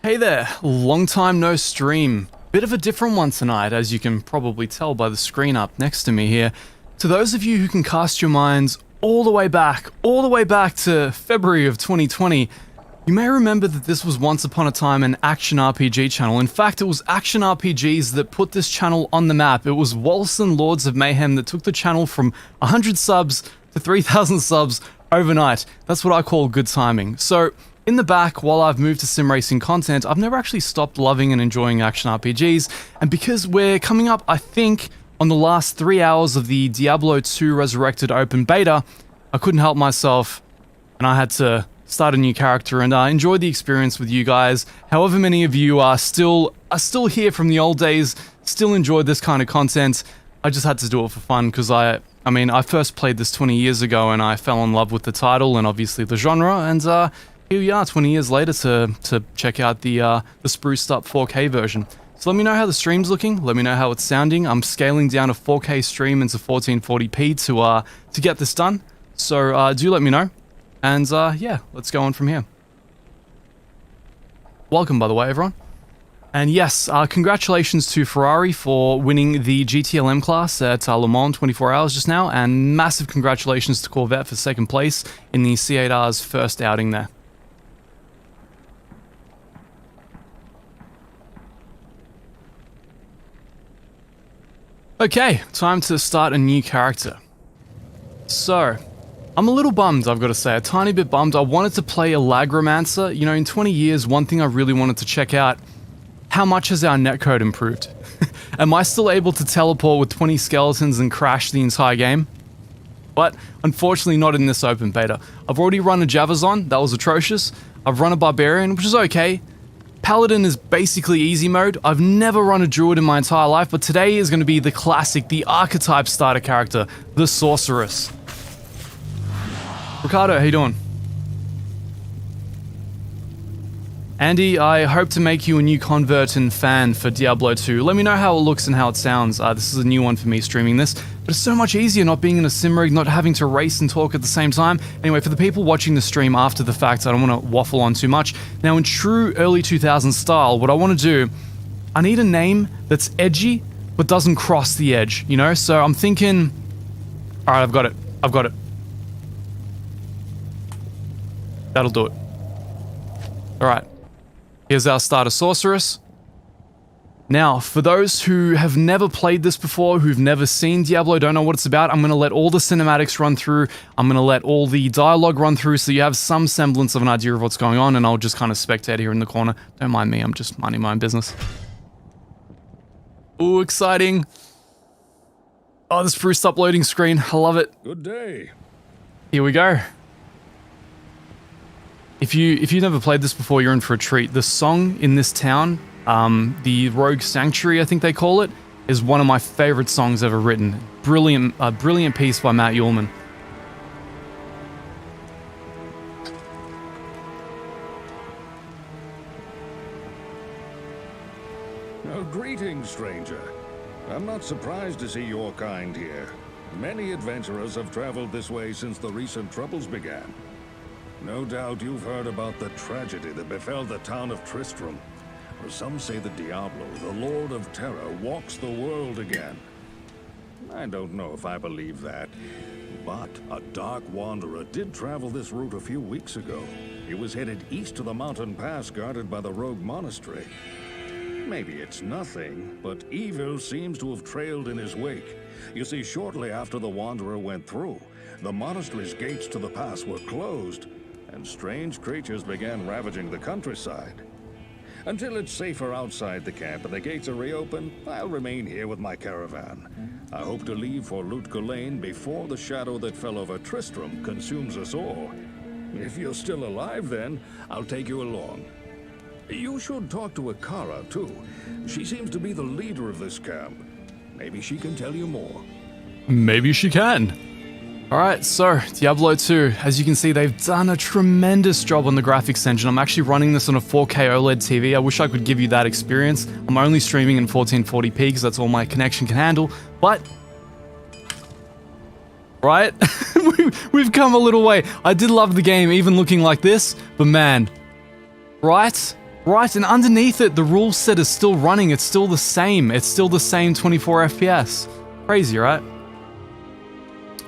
Hey there, long time no stream. Bit of a different one tonight, as you can probably tell by the screen up next to me here. To those of you who can cast your minds all the way back to February of 2020, you may remember that this was once upon a time an action RPG channel. In fact, it was action RPGs that put this channel on the map. It was Wolcen Lords of Mayhem that took the channel from 100 subs to 3,000 subs overnight. That's what I call good timing. So, in the back, while I've moved to sim racing content, I've never actually stopped loving and enjoying action RPGs, and because we're coming up, I think, on the last 3 hours of the Diablo 2 Resurrected open beta, I couldn't help myself, and I had to start a new character and enjoy the experience with you guys. However many of you are still here from the old days, still enjoy this kind of content, I just had to do it for fun, because I first played this 20 years ago, and I fell in love with the title, and obviously the genre, and here we are 20 years later to check out the spruced up 4K version. So let me know how the stream's looking, let me know how it's sounding. I'm scaling down a 4K stream into 1440p to get this done. So do let me know. And yeah, let's go on from here. Welcome, by the way, everyone. And yes, congratulations to Ferrari for winning the GTLM class at Le Mans 24 hours just now, and massive congratulations to Corvette for second place in the C8R's first outing there. Okay, time to start a new character. So, I'm a little bummed, I've got to say, a tiny bit bummed. I wanted to play a Lagromancer. You know, in 20 years, one thing I really wanted to check out, how much has our netcode improved? Am I still able to teleport with 20 skeletons and crash the entire game? But, unfortunately not in this open beta. I've already run a Javazon, that was atrocious. I've run a Barbarian, which is okay. Paladin is basically easy mode. I've never run a Druid in my entire life, but today is going to be the classic, the archetype starter character, the Sorceress. Ricardo, how you doing? Andy, I hope to make you a new convert and fan for Diablo 2. Let me know how it looks and how it sounds. This is a new one for me streaming this, but it's so much easier not being in a sim rig, not having to race and talk at the same time. Anyway, for the people watching the stream after the fact, I don't want to waffle on too much. Now, in true early 2000s style, what I want to do, I need a name that's edgy, but doesn't cross the edge, you know? So I'm thinking, all right, I've got it. That'll do it. All right. Here's our starter Sorceress. Now, for those who have never played this before, who've never seen Diablo, don't know what it's about, I'm going to let all the cinematics run through, I'm going to let all the dialogue run through so you have some semblance of an idea of what's going on, and I'll just kind of spectate here in the corner. Don't mind me, I'm just minding my own business. Ooh, exciting. Oh, this spruced up loading screen, I love it. Good day. Here we go. If you've never played this before, you're in for a treat. The song in this town, the Rogue Sanctuary, I think they call it, is one of my favorite songs ever written. Brilliant piece by Matt Uelmen. Oh, greetings, stranger. I'm not surprised to see your kind here. Many adventurers have traveled this way since the recent troubles began. No doubt you've heard about the tragedy that befell the town of Tristram. Or some say that Diablo, the Lord of Terror, walks the world again. I don't know if I believe that, but a dark wanderer did travel this route a few weeks ago. He was headed east to the mountain pass guarded by the rogue monastery. Maybe it's nothing, but evil seems to have trailed in his wake. You see, shortly after the wanderer went through, the monastery's gates to the pass were closed, and strange creatures began ravaging the countryside. Until it's safer outside the camp and the gates are reopened, I'll remain here with my caravan. I hope to leave for Lut Gholein before the shadow that fell over Tristram consumes us all. If you're still alive then, I'll take you along. You should talk to Akara too. She seems to be the leader of this camp. Maybe she can tell you more. Maybe she can. Alright, so Diablo 2, as you can see, they've done a tremendous job on the graphics engine. I'm actually running this on a 4K OLED TV. I wish I could give you that experience. I'm only streaming in 1440p because that's all my connection can handle, but... Right? We've come a little way. I did love the game, even looking like this, but man... Right? Right, and underneath it, the rule set is still running. It's still the same. It's still the same 24 FPS. Crazy, right?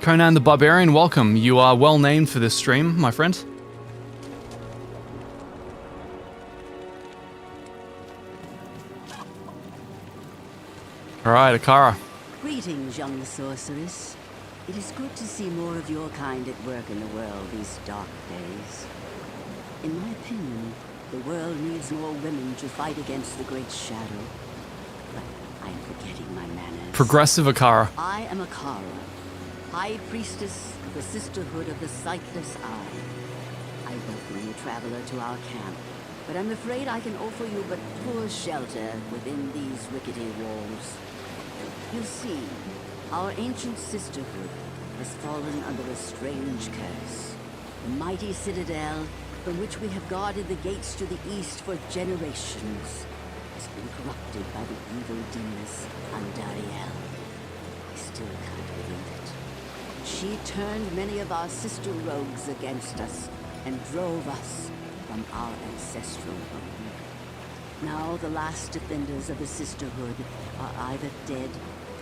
Conan the Barbarian, welcome. You are well named for this stream, my friend. Alright, Akara. Greetings, young sorceress. It is good to see more of your kind at work in the world these dark days. In my opinion, the world needs more women to fight against the Great Shadow. But I am forgetting my manners. Progressive Akara. I am Akara, High Priestess of the Sisterhood of the Sightless Eye. I welcome you, traveler, to our camp, but I'm afraid I can offer you but poor shelter within these rickety walls. You see, our ancient sisterhood has fallen under a strange curse. The mighty citadel, from which we have guarded the gates to the east for generations, has been corrupted by the evil demoness Andariel. I still can't believe it. She turned many of our sister rogues against us and drove us from our ancestral home. Now the last defenders of the sisterhood are either dead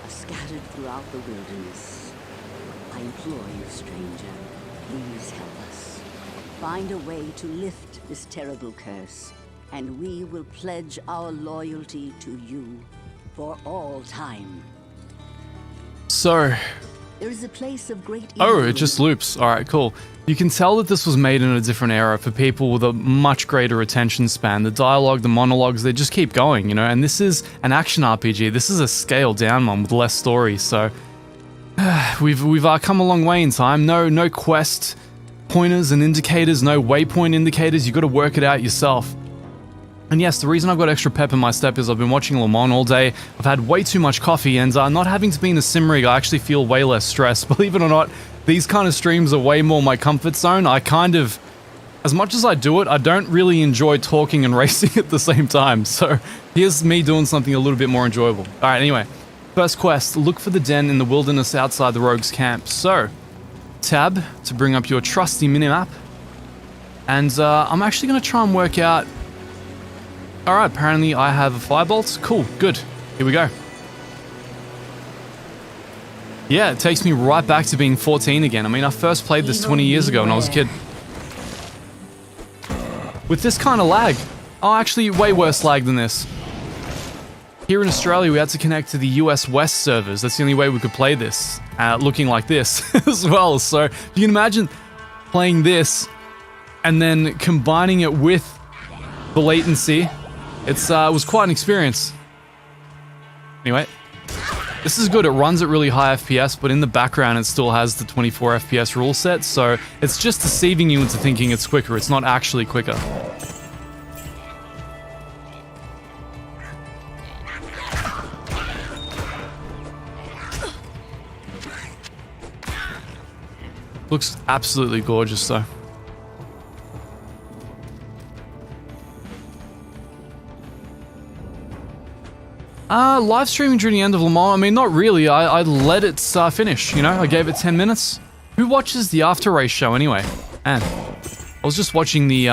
or scattered throughout the wilderness. I implore you, stranger, please help us. Find a way to lift this terrible curse, and we will pledge our loyalty to you for all time. So... There is a place of great oh, it just loops. Alright, cool. You can tell that this was made in a different era for people with a much greater attention span. The dialogue, the monologues, they just keep going, you know? And this is an action RPG. This is a scaled down one with less story, so... we've come a long way in time. No quest pointers and indicators, no waypoint indicators. You got to work it out yourself. And yes, the reason I've got extra pep in my step is I've been watching Le Mans all day. I've had way too much coffee, and not having to be in a sim rig, I actually feel way less stressed. Believe it or not, these kind of streams are way more my comfort zone. I kind of, as much as I do it, I don't really enjoy talking and racing at the same time. So here's me doing something a little bit more enjoyable. All right, anyway, first quest, look for the den in the wilderness outside the rogue's camp. So, tab to bring up your trusty minimap. And I'm actually going to try and work out... Alright, apparently I have a firebolt. Cool, good. Here we go. Yeah, it takes me right back to being 14 again. I mean, I first played this 20 years ago when I was a kid. With this kind of lag. Oh, actually, way worse lag than this. Here in Australia, we had to connect to the US West servers. That's the only way we could play this. Looking like this as well. So, you can imagine playing this and then combining it with the latency. It was quite an experience. Anyway, this is good. It runs at really high FPS, but in the background it still has the 24 FPS rule set, so it's just deceiving you into thinking it's quicker. It's not actually quicker. Looks absolutely gorgeous though. Live streaming during the end of Le Mans, I mean, not really. I let it finish, you know? I gave it 10 minutes. Who watches the after race show anyway? Man, I was just watching the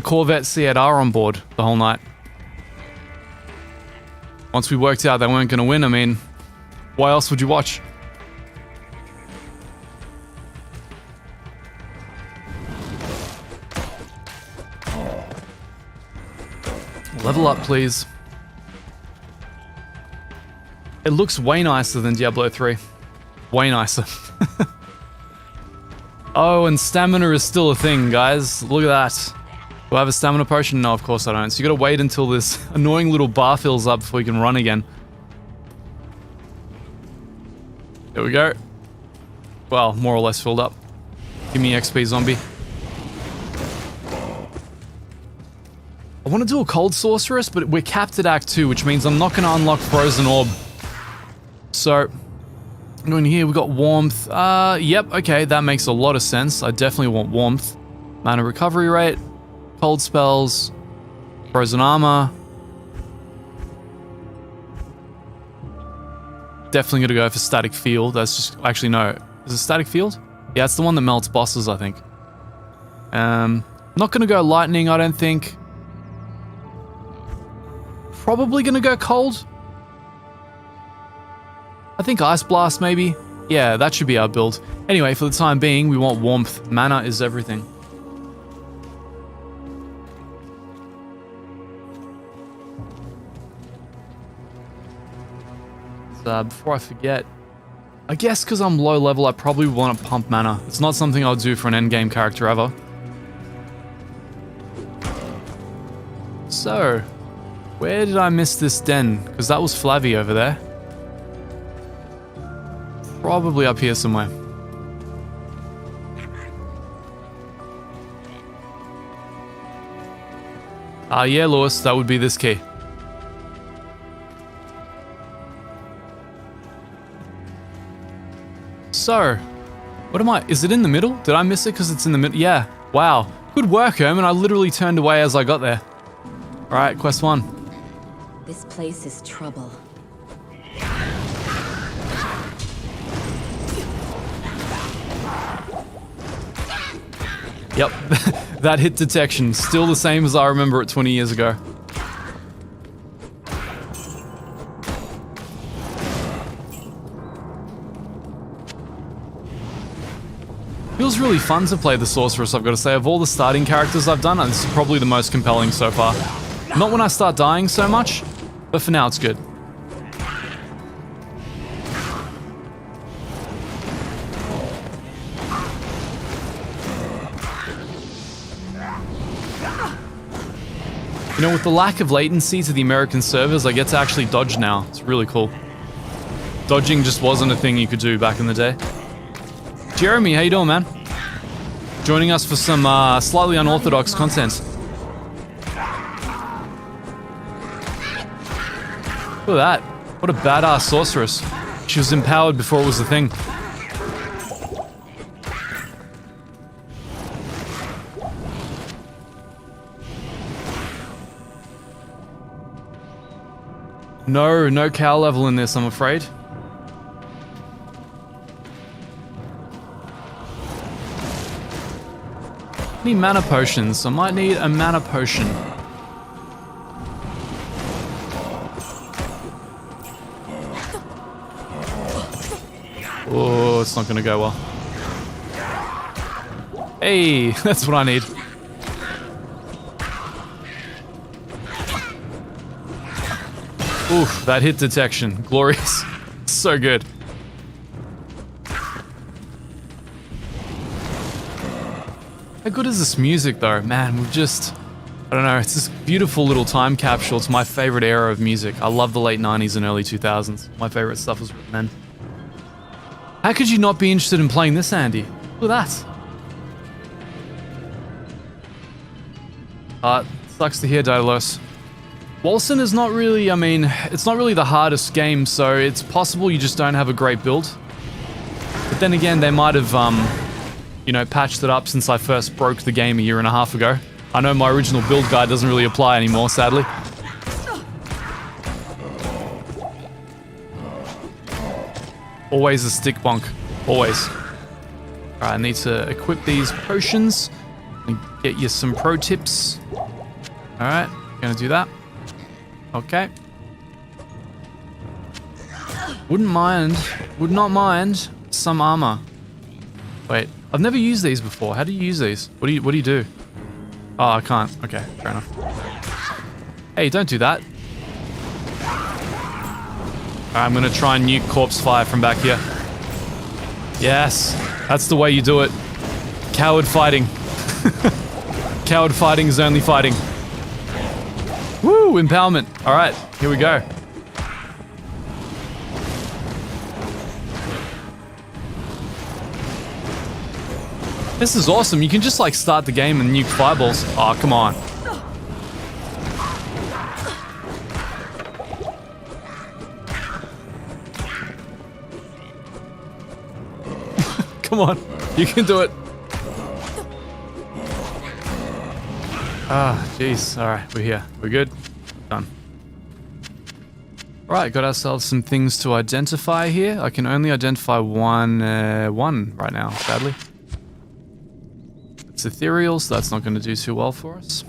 Corvette C8R on board the whole night. Once we worked out they weren't going to win, I mean, why else would you watch? Level up, please. It looks way nicer than Diablo 3. Way nicer. Oh, and stamina is still a thing, guys. Look at that. Do I have a stamina potion? No, of course I don't. So you gotta wait until this annoying little bar fills up before you can run again. There we go. Well, more or less filled up. Give me XP, zombie. I want to do a cold sorceress, but we're capped at Act 2, which means I'm not going to unlock Frozen Orb. So, going here, we got warmth. Yep, okay, that makes a lot of sense. I definitely want warmth. Mana recovery rate, cold spells, frozen armor. Definitely gonna go for static field. That's just, actually no, is it static field? Yeah, it's the one that melts bosses, I think. Not gonna go lightning, I don't think. probably gonna go cold. I think Ice Blast maybe. Yeah, that should be our build. Anyway, for the time being, we want warmth. Mana is everything. So, before I forget, I guess because I'm low level, I probably want to pump mana. It's not something I'll do for an endgame character ever. So, where did I miss this den? Because that was Flavy over there. Probably up here somewhere. Yeah, Lewis, that would be this key. So, what am I? Is it in the middle? Did I miss it because it's in the middle? Yeah. Wow. Good work, Herman. I literally turned away as I got there. Alright, quest 1. This place is trouble. Yep. That hit detection. Still the same as I remember it 20 years ago. Feels really fun to play the Sorceress, I've got to say. Of all the starting characters I've done, this is probably the most compelling so far. Not when I start dying so much, but for now it's good. You know, with the lack of latency to the American servers, I get to actually dodge now. It's really cool. Dodging just wasn't a thing you could do back in the day. Jeremy, how you doing, man? Joining us for some slightly unorthodox content. Look at that. What a badass sorceress. She was empowered before it was a thing. No cow level in this, I'm afraid. Need mana potions. I might need a mana potion. Oh, it's not gonna go well. Hey, that's what I need. Oof, that hit detection. Glorious. So good. How good is this music though? Man, we've just... I don't know, it's this beautiful little time capsule. It's my favorite era of music. I love the late 90s and early 2000s. My favorite stuff was written then. How could you not be interested in playing this, Andy? Look at that. Sucks to hear, Daedalus. Wolcen is not really, I mean, it's not really the hardest game, so it's possible you just don't have a great build. But then again, they might have, you know, patched it up since I first broke the game a year and a half ago. I know my original build guide doesn't really apply anymore, sadly. Always a stick bonk. Always. Alright, I need to equip these potions and get you some pro tips. Alright, gonna do that. Okay. Would not mind some armor. Wait, I've never used these before. How do you use these? What do you do? Oh, I can't. Okay, fair enough. Hey, don't do that. I'm gonna try and nuke Corpsefire from back here. Yes, that's the way you do it. Coward fighting. Coward fighting is only fighting. Woo, empowerment. Alright, here we go. This is awesome. You can just like start the game and nuke fireballs. Oh, come on. Come on, you can do it. Ah, jeez. Alright, we're here. We're good. Done. Alright, got ourselves some things to identify here. I can only identify one right now, sadly. It's ethereal, so that's not going to do too well for us.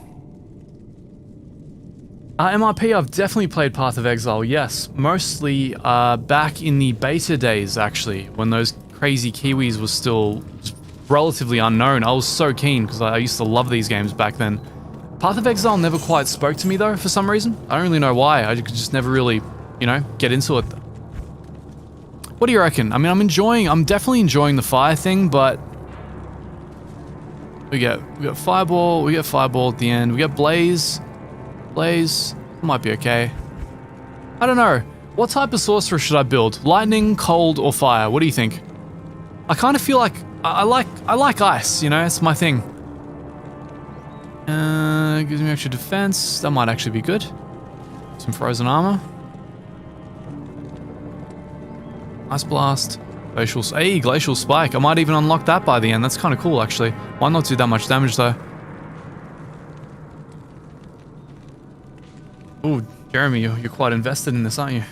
MRP, I've definitely played Path of Exile, yes. Mostly back in the beta days, actually, when those crazy Kiwis were still relatively unknown. I was so keen, because I used to love these games back then. Path of Exile never quite spoke to me, though, for some reason. I don't really know why. I could just never really, you know, get into it. What do you reckon? I mean, I'm definitely enjoying the fire thing, but... We get Fireball at the end. We get Blaze. Blaze might be okay. I don't know. What type of sorcerer should I build? Lightning, cold, or fire? What do you think? I kind of feel like I like ice. You know, it's my thing. Gives me extra defense. That might actually be good. Some frozen armor. Ice blast. Glacial spike. I might even unlock that by the end. That's kind of cool, actually. Might not do that much damage though. Ooh, Jeremy, you're quite invested in this, aren't you?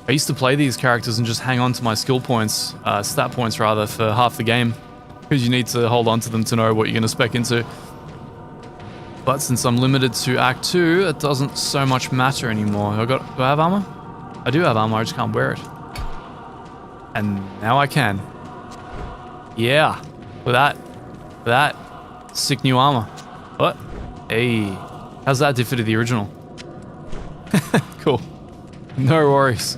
I used to play these characters and just hang on to my skill points, stat points rather, for half the game. Because you need to hold on to them to know what you're going to spec into. But since I'm limited to Act 2, it doesn't so much matter anymore. Do I have armor? I do have armor, I just can't wear it. And now I can. Yeah. With that sick new armor. What? Hey. How's that differ to the original? Cool. No worries.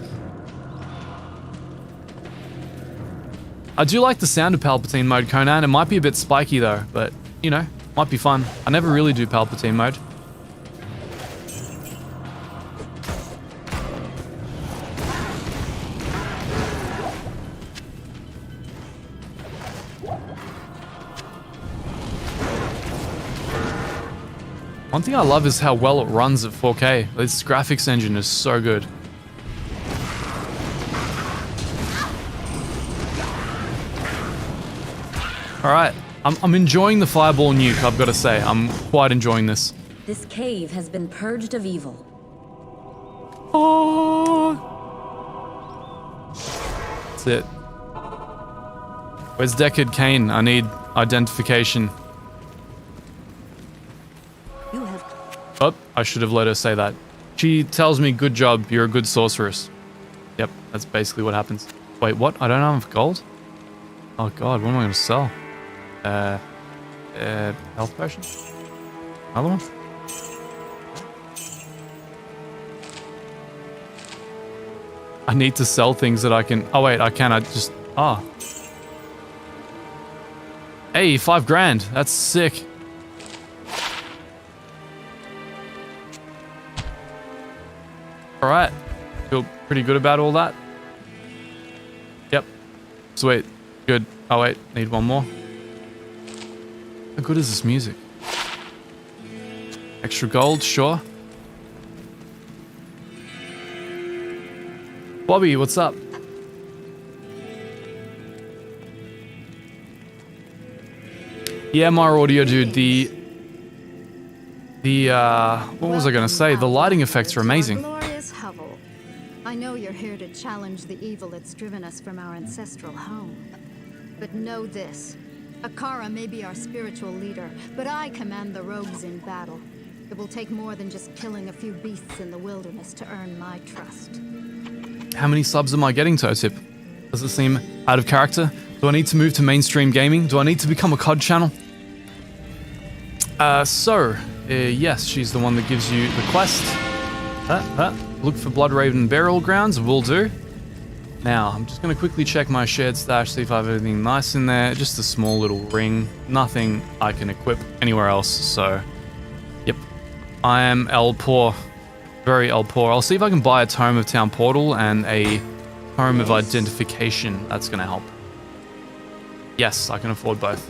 I do like the sound of Palpatine mode, Conan. It might be a bit spiky though, but, you know, might be fun. I never really do Palpatine mode. One thing I love is how well it runs at 4K. This graphics engine is so good. Alright, I'm enjoying the fireball nuke, I've got to say. I'm quite enjoying this. This cave has been purged of evil. Oh. That's it. Where's Deckard Cain? I need identification. You have... Oh, I should have let her say that. She tells me, good job, you're a good sorceress. Yep, that's basically what happens. Wait, what? I don't have gold? Oh god, what am I going to sell? Health potion? Another one? I need to sell things that I can... Oh wait, I can, I just... Ah. Hey, 5 grand. That's sick. Alright. Feel pretty good about all that. Yep. Sweet. Good. Oh wait, need one more. How good is this music? Extra gold, sure. Bobby, what's up? Yeah, my audio, dude, what was I gonna say? The lighting effects are amazing. Glorious hovel. I know you're here to challenge the evil that's driven us from our ancestral home. But know this. Akara may be our spiritual leader, but I command the rogues in battle. It will take more than just killing a few beasts in the wilderness to earn my trust. How many subs am I getting, Toe-Tip? Does it seem out of character? Do I need to move to mainstream gaming? Do I need to become a COD channel? Yes, she's the one that gives you the quest. Look for Bloodraven burial grounds, will do. Now, I'm just going to quickly check my shared stash, see if I have anything nice in there. Just a small little ring. Nothing I can equip anywhere else, so... Yep. I am El Poor. Very El Poor. I'll see if I can buy a Tome of Town Portal and a Tome of Identification. That's going to help. Yes, I can afford both.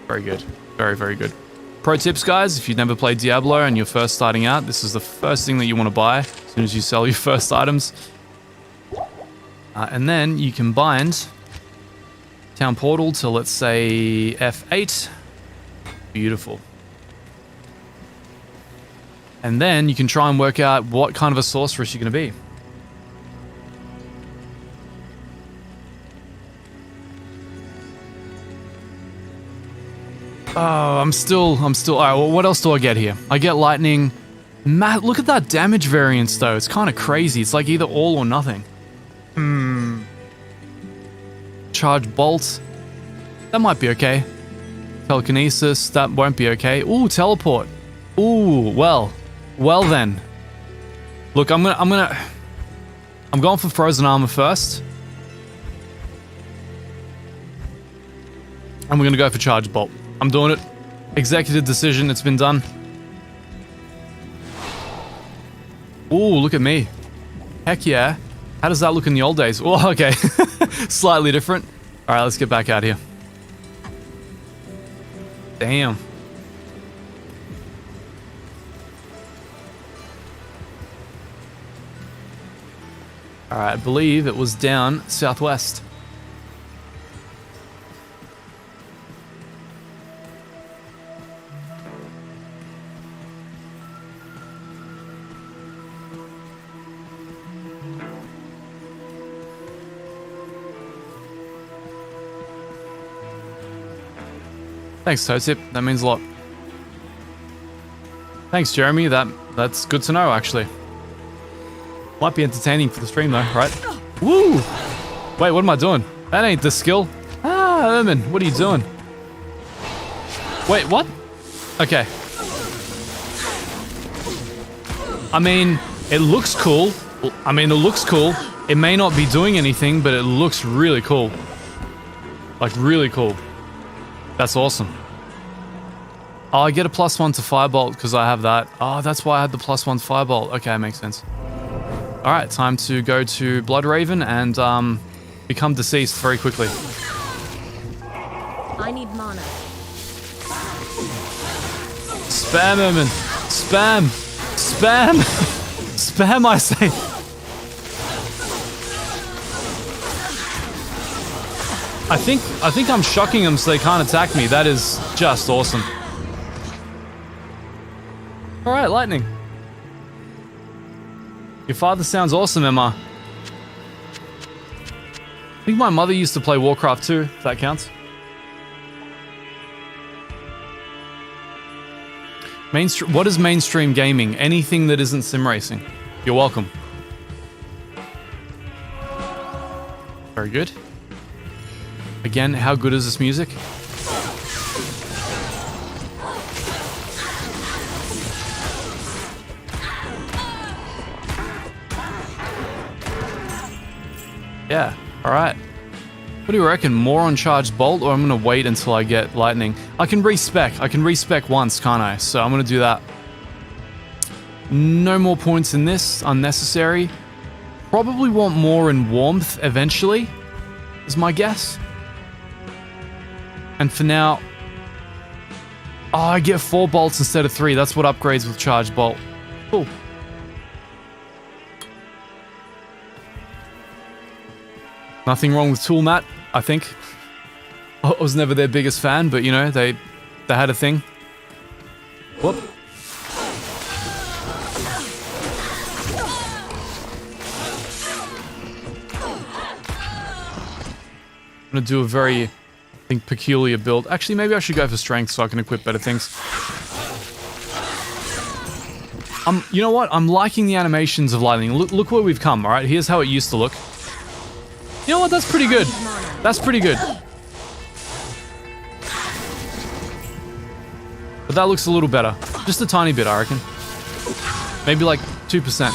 Very good. Very, very good. Pro tips, guys, if you've never played Diablo and you're first starting out, this is the first thing that you want to buy as soon as you sell your first items. And then you can bind Town Portal to, let's say, F8. Beautiful. And then you can try and work out what kind of a sorceress you're going to be. Oh, I'm still. Alright, well, what else do I get here? I get lightning. Matt, look at that damage variance, though. It's kind of crazy. It's like either all or nothing. Charge bolt. That might be okay. Telekinesis. That won't be okay. Ooh, teleport. Ooh, well then. Look, I'm going for frozen armor first. And we're gonna go for charge bolt. I'm doing it. Executive decision, it's been done. Ooh, look at me. Heck yeah. How does that look in the old days? Oh, okay. Slightly different. Alright, let's get back out here. Damn. Alright, I believe it was down southwest. Thanks, Toetip. That means a lot. Thanks, Jeremy. That's good to know, actually. Might be entertaining for the stream, though, right? Woo! Wait, what am I doing? That ain't the skill. Ah, Ermin, what are you doing? Wait, what? Okay. I mean, it looks cool. It may not be doing anything, but it looks really cool. Like, really cool. That's awesome. Oh, I get a +1 to Firebolt because I have that. Oh, that's why I had the +1 to Firebolt. Okay, makes sense. Alright, time to go to Bloodraven and become deceased very quickly. I need mana. Spam, Ermin. Spam. Spam. Spam, I say. I think I'm shocking them so they can't attack me. That is just awesome. Alright, lightning. Your father sounds awesome, Emma. I think my mother used to play Warcraft too, if that counts. What is mainstream gaming? Anything that isn't sim racing. You're welcome. Very good. Again, how good is this music? Yeah, alright. What do you reckon? More on charged bolt, or I'm gonna wait until I get lightning? I can respec. I can respec once, can't I? So I'm gonna do that. No more points in this. Unnecessary. Probably want more in warmth eventually, is my guess. And for now... Oh, I get 4 bolts instead of 3. That's what upgrades with charged bolt. Cool. Nothing wrong with tool mat, I think. I was never their biggest fan, but you know, they had a thing. Whoop. I'm gonna do a very, I think, peculiar build. Actually, maybe I should go for strength so I can equip better things. You know what? I'm liking the animations of lightning. Look where we've come, alright? Here's how it used to look. You know what? That's pretty good. That's pretty good. But that looks a little better. Just a tiny bit, I reckon. Maybe like 2%.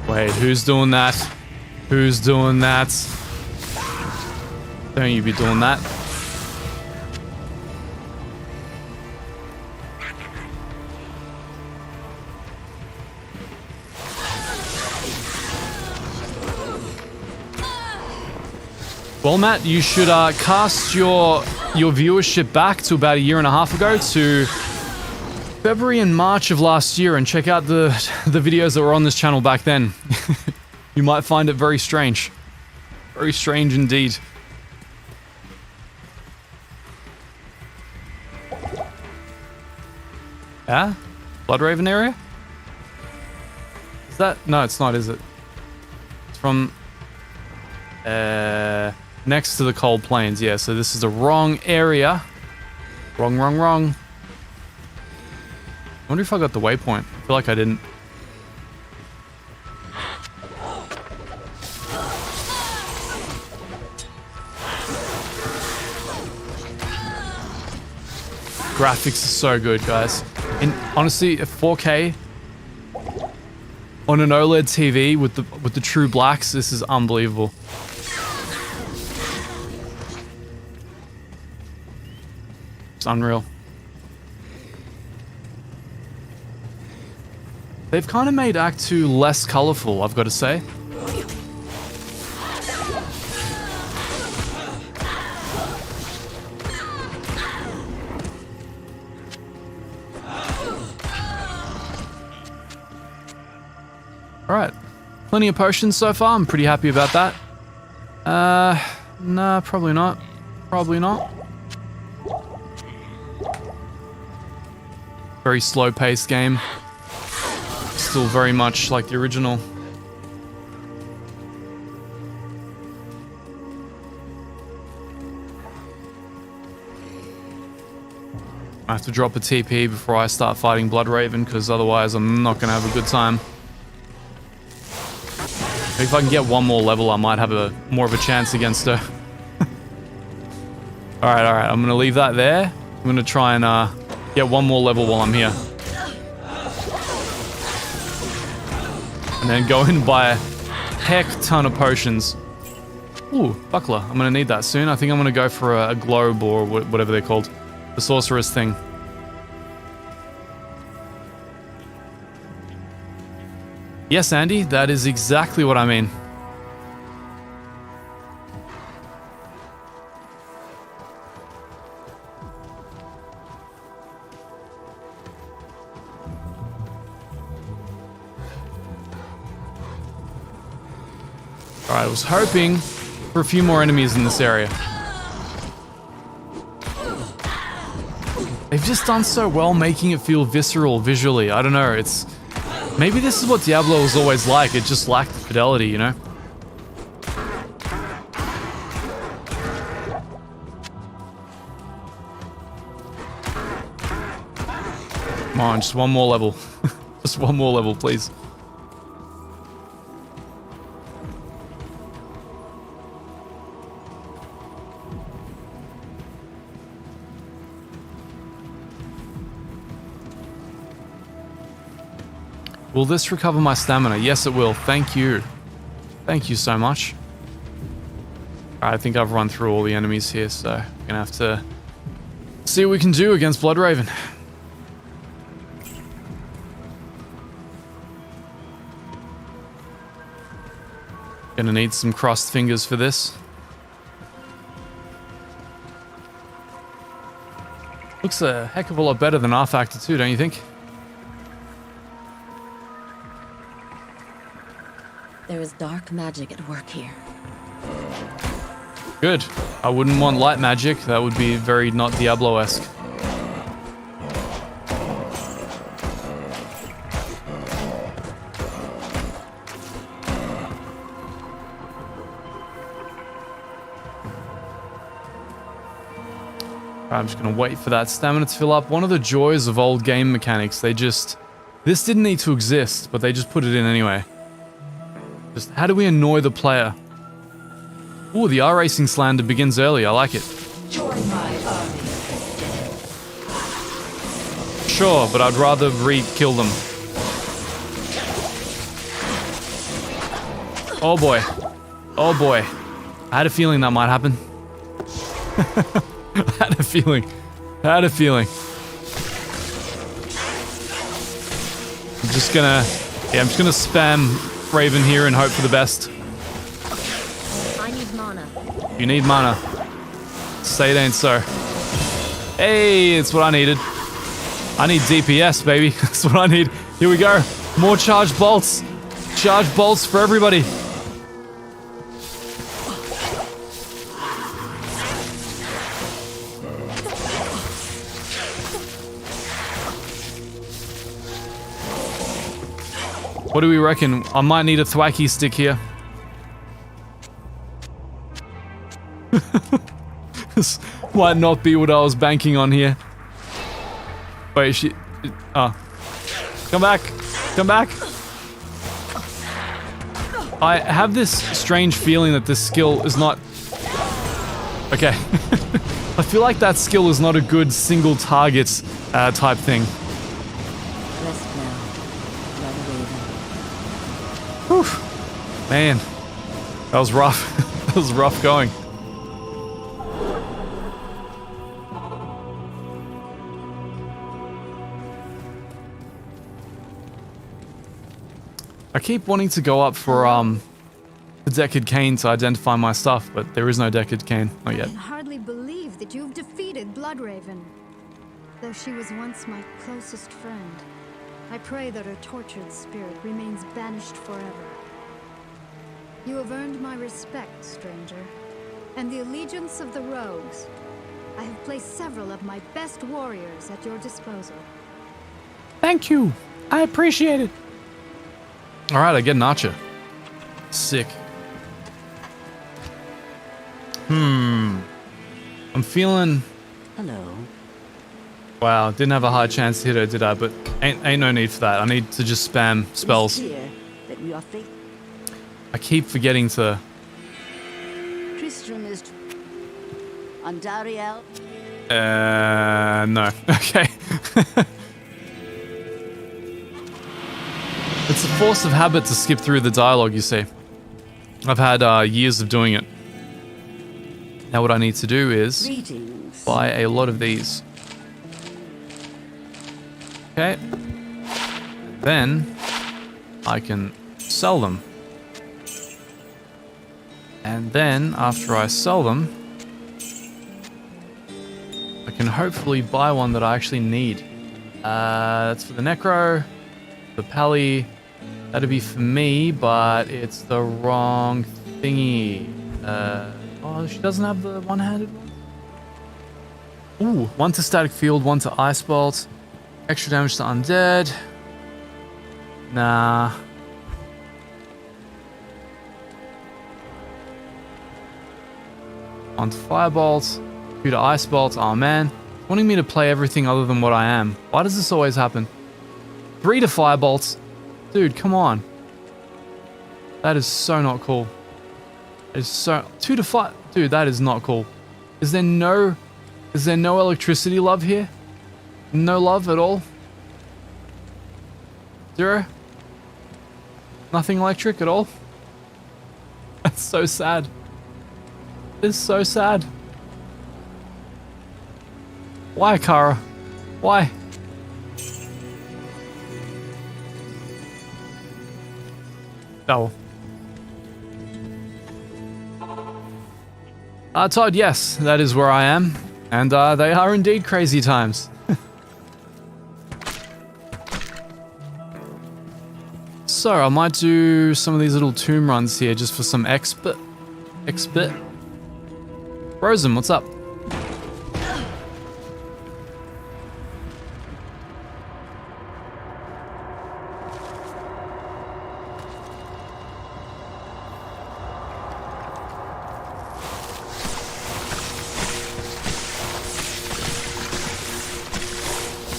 Wait, who's doing that? Who's doing that? Don't you be doing that. Well, Matt, you should cast your viewership back to about 1.5 years ago to February and March of last year and check out the videos that were on this channel back then. You might find it very strange. Very strange indeed. Yeah? Bloodraven area? No, it's not, is it? It's from next to the cold plains. Yeah, so this is the wrong area. Wrong. I wonder if I got the waypoint. I feel like I didn't. Graphics are so good, guys. And honestly, at 4K on an OLED TV with the true blacks, this is unbelievable. It's unreal. They've kind of made Act 2 less colorful, I've got to say. Alright. Plenty of potions so far. I'm pretty happy about that. Nah, probably not. Probably not. Very slow-paced game. Still very much like the original. I have to drop a TP before I start fighting Bloodraven, because otherwise I'm not going to have a good time. If I can get one more level, I might have more of a chance against her. Alright, I'm going to leave that there. I'm going to try and get one more level while I'm here. And then go in and buy a heck ton of potions. Ooh, buckler. I'm going to need that soon. I think I'm going to go for a globe or whatever they're called. The sorceress thing. Yes, Andy, that is exactly what I mean. Alright, I was hoping for a few more enemies in this area. They've just done so well making it feel visceral visually. I don't know, it's... Maybe this is what Diablo was always like, it just lacked the fidelity, you know? Come on, just one more level. Just one more level, please. Will this recover my stamina? Yes, it will. Thank you. Thank you so much. Alright, I think I've run through all the enemies here, so we're gonna have to see what we can do against Bloodraven. Gonna need some crossed fingers for this. Looks a heck of a lot better than R Factor 2, don't you think? There is dark magic at work here. Good. I wouldn't want light magic. That would be very not Diablo-esque. I'm just going to wait for that stamina to fill up. One of the joys of old game mechanics, this didn't need to exist, but they just put it in anyway. Just how do we annoy the player? Ooh, the R-Racing slander begins early. I like it. Join my army. Sure, but I'd rather re-kill them. Oh boy. Oh boy. I had a feeling that might happen. I had a feeling. I'm just gonna spam Raven here and hope for the best. I need mana. You need mana. Say it ain't so. Hey, it's what I needed. I need DPS, baby. That's what I need. Here we go. More charged bolts. Charged bolts for everybody. What do we reckon? I might need a thwacky stick here. This might not be what I was banking on here. Wait, she... Oh. Come back! Come back! I have this strange feeling that this skill is not... Okay. I feel like that skill is not a good single target type thing. Rest now. Blood raven. Whew. Man. That was rough. That was rough going. I keep wanting to go up for the Deckard Cain to identify my stuff, but there is no Deckard Cain. Not I yet. can hardly believe that you've defeated Bloodraven. Though she was once my closest friend, I pray that her tortured spirit remains banished forever. You have earned my respect, stranger, and the allegiance of the rogues. I have placed several of my best warriors at your disposal. Thank you. I appreciate it. Alright, I get an archer. Sick. I'm feeling... Hello. Wow, didn't have a high chance to hit her, did I? But ain't no need for that. I need to just spam spells. It is clear that we are faithful. I keep forgetting to... Tristram is... Andariel. No. Okay. It's a force of habit to skip through the dialogue, you see. I've had years of doing it. Now what I need to do is Greetings. buy a lot of these. Okay. Then I can sell them. And then after I sell them, I can hopefully buy one that I actually need. That's for the Necro, the Pally. That'd be for me, but it's the wrong thingy. Oh, she doesn't have the one-handed one? Ooh, one to static field, one to ice bolt. Extra damage to undead. Nah. One to firebolt. Two to ice bolt. Oh man. Wanting me to play everything other than what I am. Why does this always happen? 3 to firebolts. Dude, come on. That is so not cool. That is so... 2 to 5... Dude, that is not cool. Is there no electricity love here? No love at all? 0? Nothing electric at all? That's so sad. It's so sad. Why, Kara? Why? Oh. Todd, yes, that is where I am. And they are indeed crazy times. So, I might do some of these little tomb runs here just for some expert. Frozen, what's up?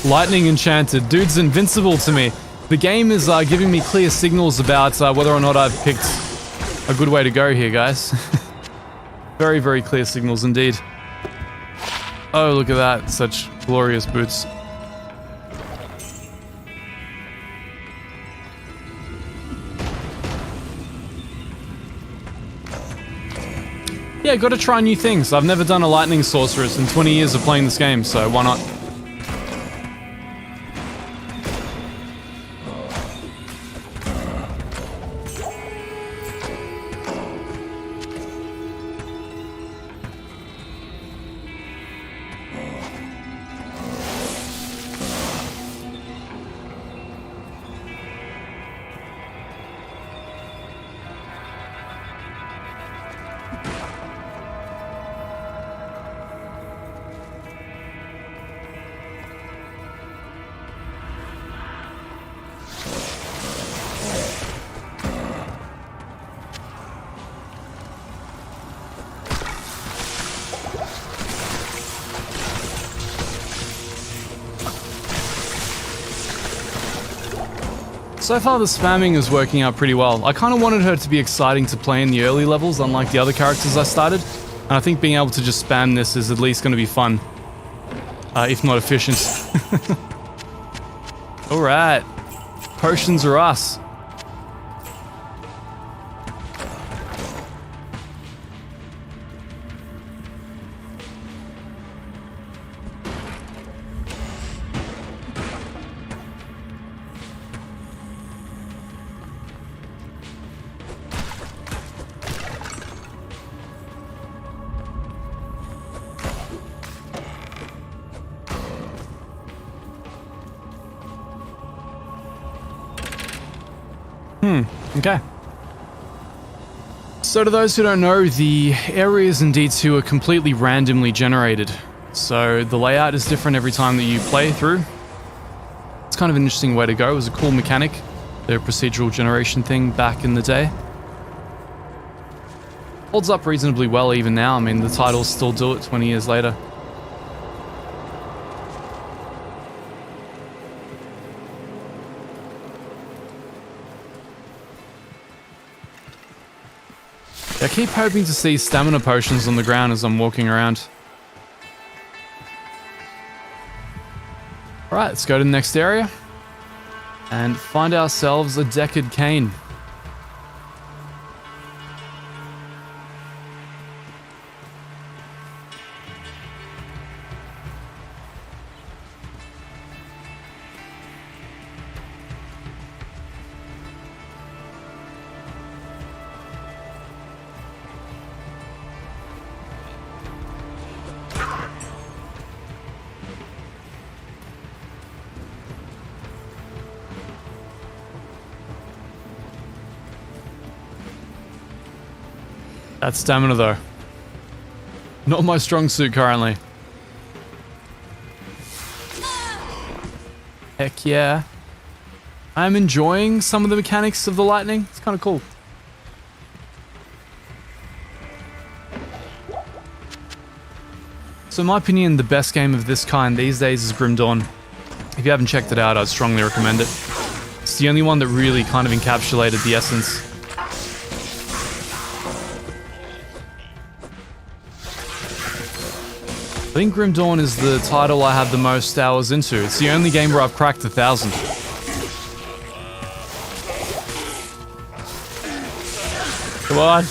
Lightning enchanted. Dude's invincible to me. The game is giving me clear signals about whether or not I've picked a good way to go here, guys. Very, very clear signals indeed. Oh, look at that. Such glorious boots. Yeah, gotta try new things. I've never done a lightning sorceress in 20 years of playing this game, so why not? So far the spamming is working out pretty well. I kind of wanted her to be exciting to play in the early levels, unlike the other characters I started. And I think being able to just spam this is at least going to be fun. If not efficient. Alright. Potions are us. Okay. So to those who don't know, the areas in D2 are completely randomly generated. So the layout is different every time that you play through. It's kind of an interesting way to go. It was a cool mechanic, the procedural generation thing back in the day. Holds up reasonably well even now. I mean, the titles still do it 20 years later. I keep hoping to see stamina potions on the ground as I'm walking around. Alright, let's go to the next area and find ourselves a Deckard Cain. That's stamina though. Not my strong suit currently. Heck yeah. I'm enjoying some of the mechanics of the lightning. It's kind of cool. So in my opinion, the best game of this kind these days is Grim Dawn. If you haven't checked it out, I'd strongly recommend it. It's the only one that really kind of encapsulated the essence. I think Grim Dawn is the title I have the most hours into. It's the only game where I've cracked 1,000. Come on.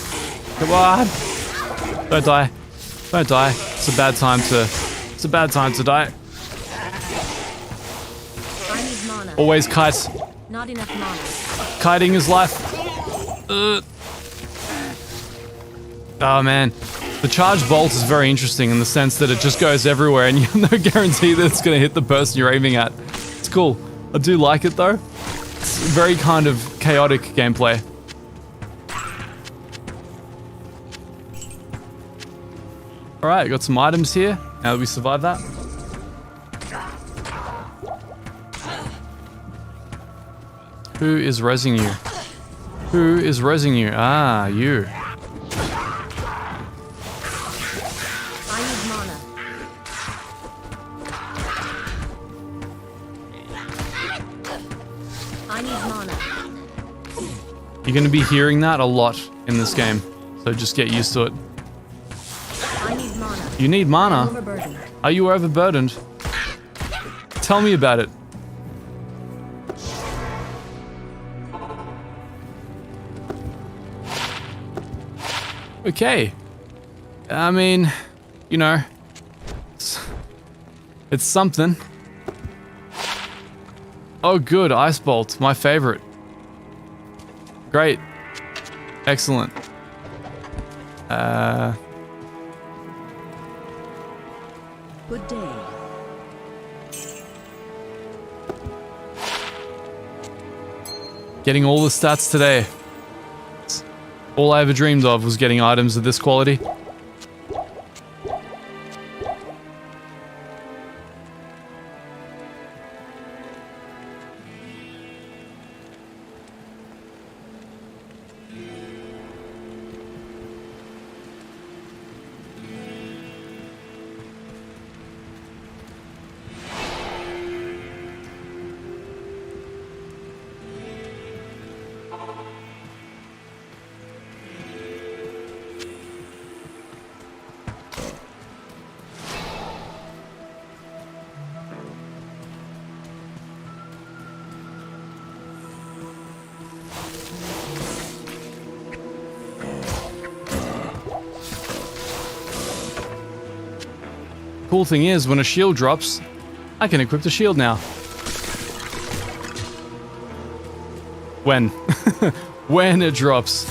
Come on. Don't die. Don't die. It's a bad time to die. I need mana. Always kite. Not enough mana. Kiting is life. Oh man. The charged bolt is very interesting in the sense that it just goes everywhere and you have no guarantee that it's going to hit the person you're aiming at. It's cool. I do like it though. It's very kind of chaotic gameplay. Alright, got some items here. Now that we survived that. Who is rezzing you? Who is rezzing you? Ah, you. You're going to be hearing that a lot in this game, so just get used to it. I need mana. You need mana? Overburdened. Are you overburdened? Tell me about it. Okay. I mean, you know, it's something. Oh good, Ice Bolt, my favorite. Great. Excellent. Good day. Getting all the stats today. All I ever dreamed of was getting items of this quality. Cool thing is, when a shield drops, I can equip the shield now. When? When it drops.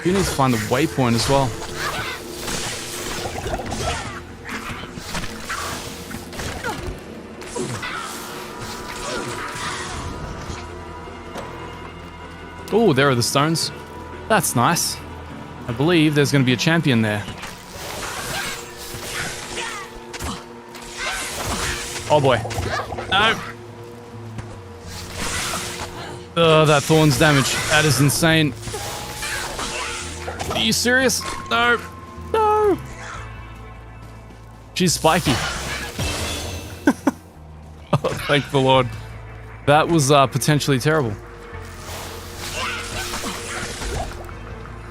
You need to find the waypoint as well. Oh, there are the stones. That's nice. I believe there's going to be a champion there. Oh boy. No. Oh, that thorn's damage. That is insane. Are you serious? No. No. She's spiky. Oh, thank the Lord. That was potentially terrible.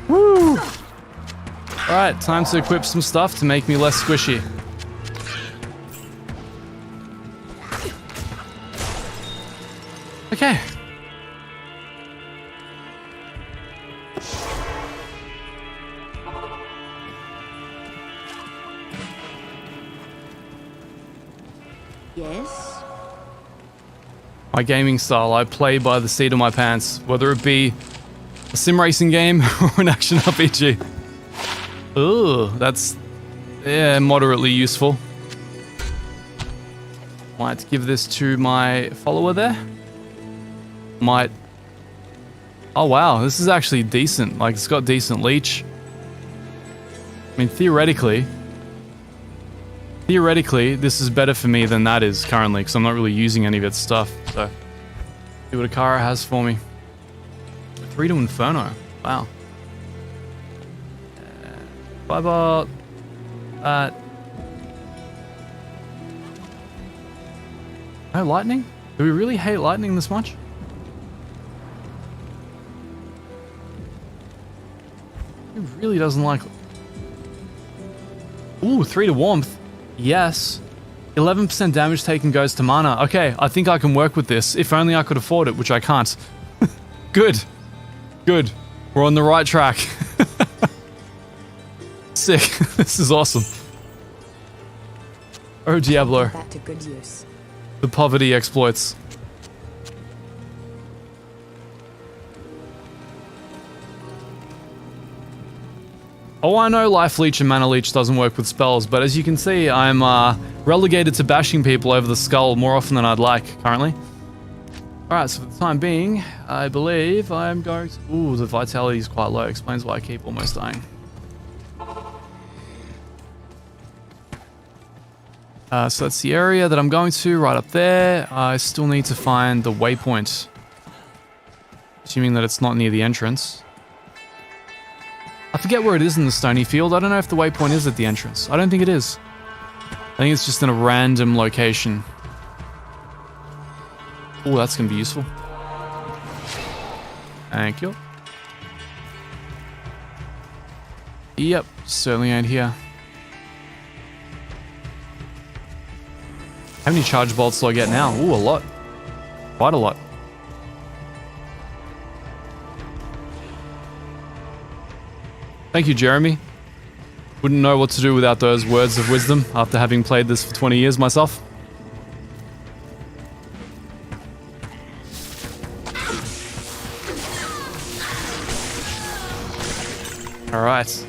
Woo! Alright, time to equip some stuff to make me less squishy. Okay. Yes? My gaming style, I play by the seat of my pants, whether it be a sim racing game or an action RPG. Ooh, that's, yeah, moderately useful. Might give this to my follower there. Might. Oh wow, this is actually decent. Like, it's got decent leech. I mean, theoretically, this is better for me than that is currently, because I'm not really using any of its stuff. So, see what Akara has for me. 3 to Inferno. Wow. Fireball. No lightning? Do we really hate lightning this much? He really doesn't like... Ooh, 3 to Warmth. Yes. 11% damage taken goes to mana. Okay, I think I can work with this. If only I could afford it, which I can't. Good. Good. We're on the right track. Sick. This is awesome. Oh, Diablo. That to good use. The poverty exploits. Oh, I know Life Leech and Mana Leech doesn't work with spells, but as you can see, I'm relegated to bashing people over the skull more often than I'd like currently. Alright, so for the time being, I believe I'm going to... Ooh, the vitality is quite low. Explains why I keep almost dying. So that's the area that I'm going to, right up there. I still need to find the waypoint. Assuming that it's not near the entrance. I forget where it is in the Stony field. I don't know if the waypoint is at the entrance. I don't think it is. I think it's just in a random location. Oh, that's going to be useful. Thank you. Yep, certainly ain't here. How many charge bolts do I get now? Ooh, a lot. Quite a lot. Thank you, Jeremy. Wouldn't know what to do without those words of wisdom after having played this for 20 years myself. Alright.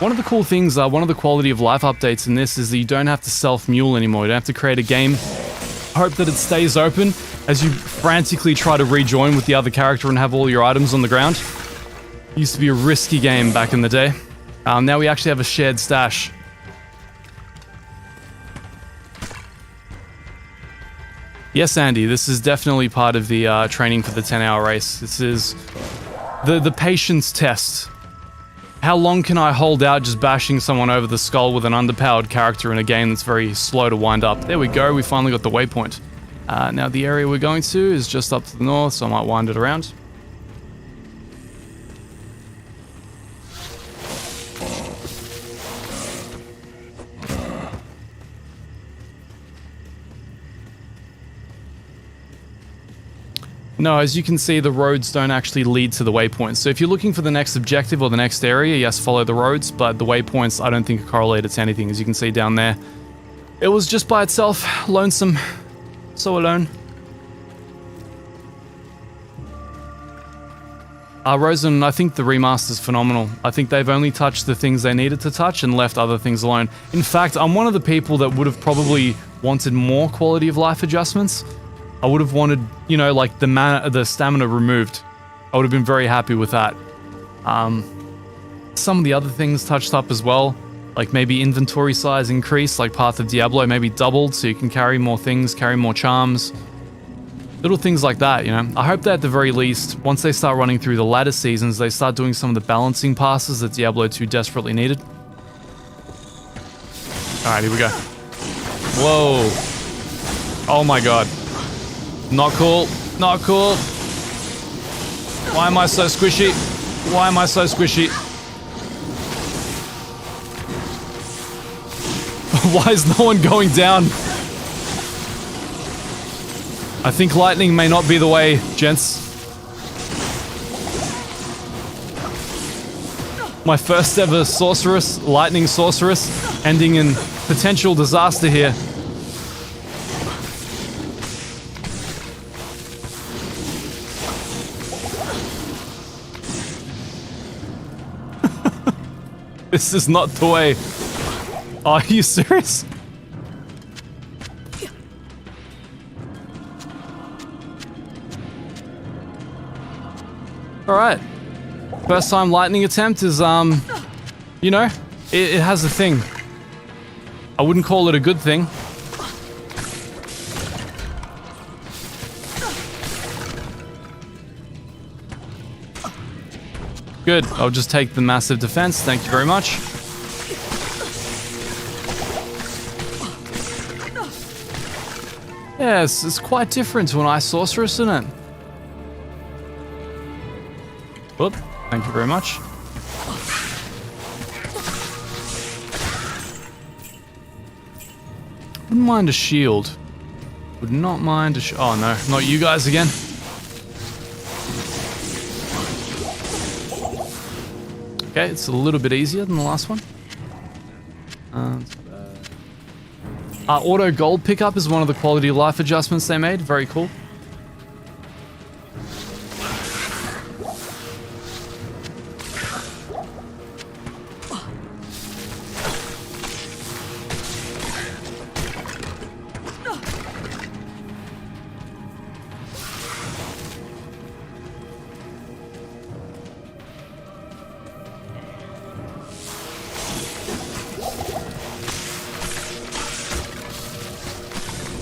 One of the cool things, one of the quality of life updates in this is that you don't have to self-mule anymore. You don't have to create a game, hope that it stays open as you frantically try to rejoin with the other character and have all your items on the ground. It used to be a risky game back in the day. Now we actually have a shared stash. Yes, Andy, this is definitely part of the training for the 10-hour race. This is the patience test. How long can I hold out just bashing someone over the skull with an underpowered character in a game that's very slow to wind up? There we go, we finally got the waypoint. Now the area we're going to is just up to the north, so I might wind it around. no, as you can see, the roads don't actually lead to the waypoints. So if you're looking for the next objective or the next area, yes, follow the roads, but the waypoints I don't think are correlated to anything, as you can see down there. It was just by itself, lonesome, so alone. Rosen, I think the remaster's phenomenal. I think they've only touched the things they needed to touch and left other things alone. In fact, I'm one of the people that would have probably wanted more quality of life adjustments. I would have wanted, you know, like the stamina removed. I would have been very happy with that. Some of the other things touched up as well, like maybe inventory size increased, like Path of Diablo, maybe doubled so you can carry more things, carry more charms. Little things like that, you know. I hope that at the very least, once they start running through the latter seasons, they start doing some of the balancing passes that Diablo 2 desperately needed. Alright, here we go. Whoa. Oh my god. Not cool. Not cool. Why am I so squishy? Why am I so squishy? Why is no one going down? I think lightning may not be the way, gents. My first ever sorceress, lightning sorceress, ending in potential disaster here. This is not the way. Are you serious? Alright. First time lightning attempt is, you know, it has a thing. I wouldn't call it a good thing. Good. I'll just take the massive defense. Thank you very much. Yes, it's quite different to an Ice Sorceress, isn't it? Whoop. Thank you very much. Wouldn't mind a shield. Would not mind a oh no, not you guys again. Okay, it's a little bit easier than the last one. Auto gold pickup is one of the quality of life adjustments they made. Very cool.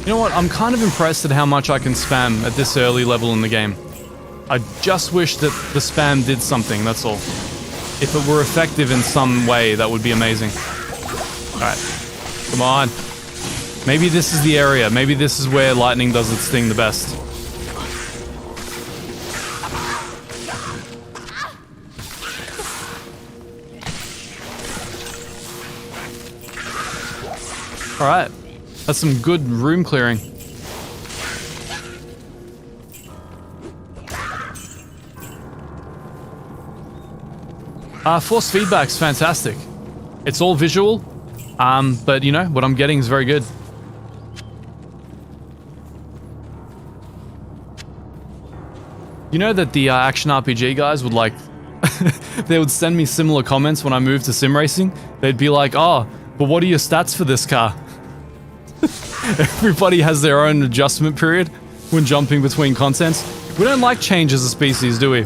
You know what, I'm kind of impressed at how much I can spam at this early level in the game. I just wish that the spam did something, that's all. If it were effective in some way, that would be amazing. Alright, come on. Maybe this is the area, maybe this is where lightning does its thing the best. Alright. That's some good room clearing. Force feedback's fantastic. It's all visual, but you know, what I'm getting is very good. You know that the action RPG guys would like, they would send me similar comments when I moved to sim racing. They'd be like, oh, but what are your stats for this car? Everybody has their own adjustment period when jumping between contents. We don't like change as a species, do we?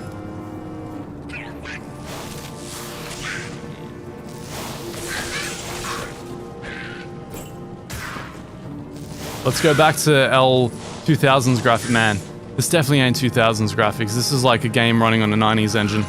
Let's go back to L2000's graphic. Man, this definitely ain't 2000's graphics. This is like a game running on a 90s engine.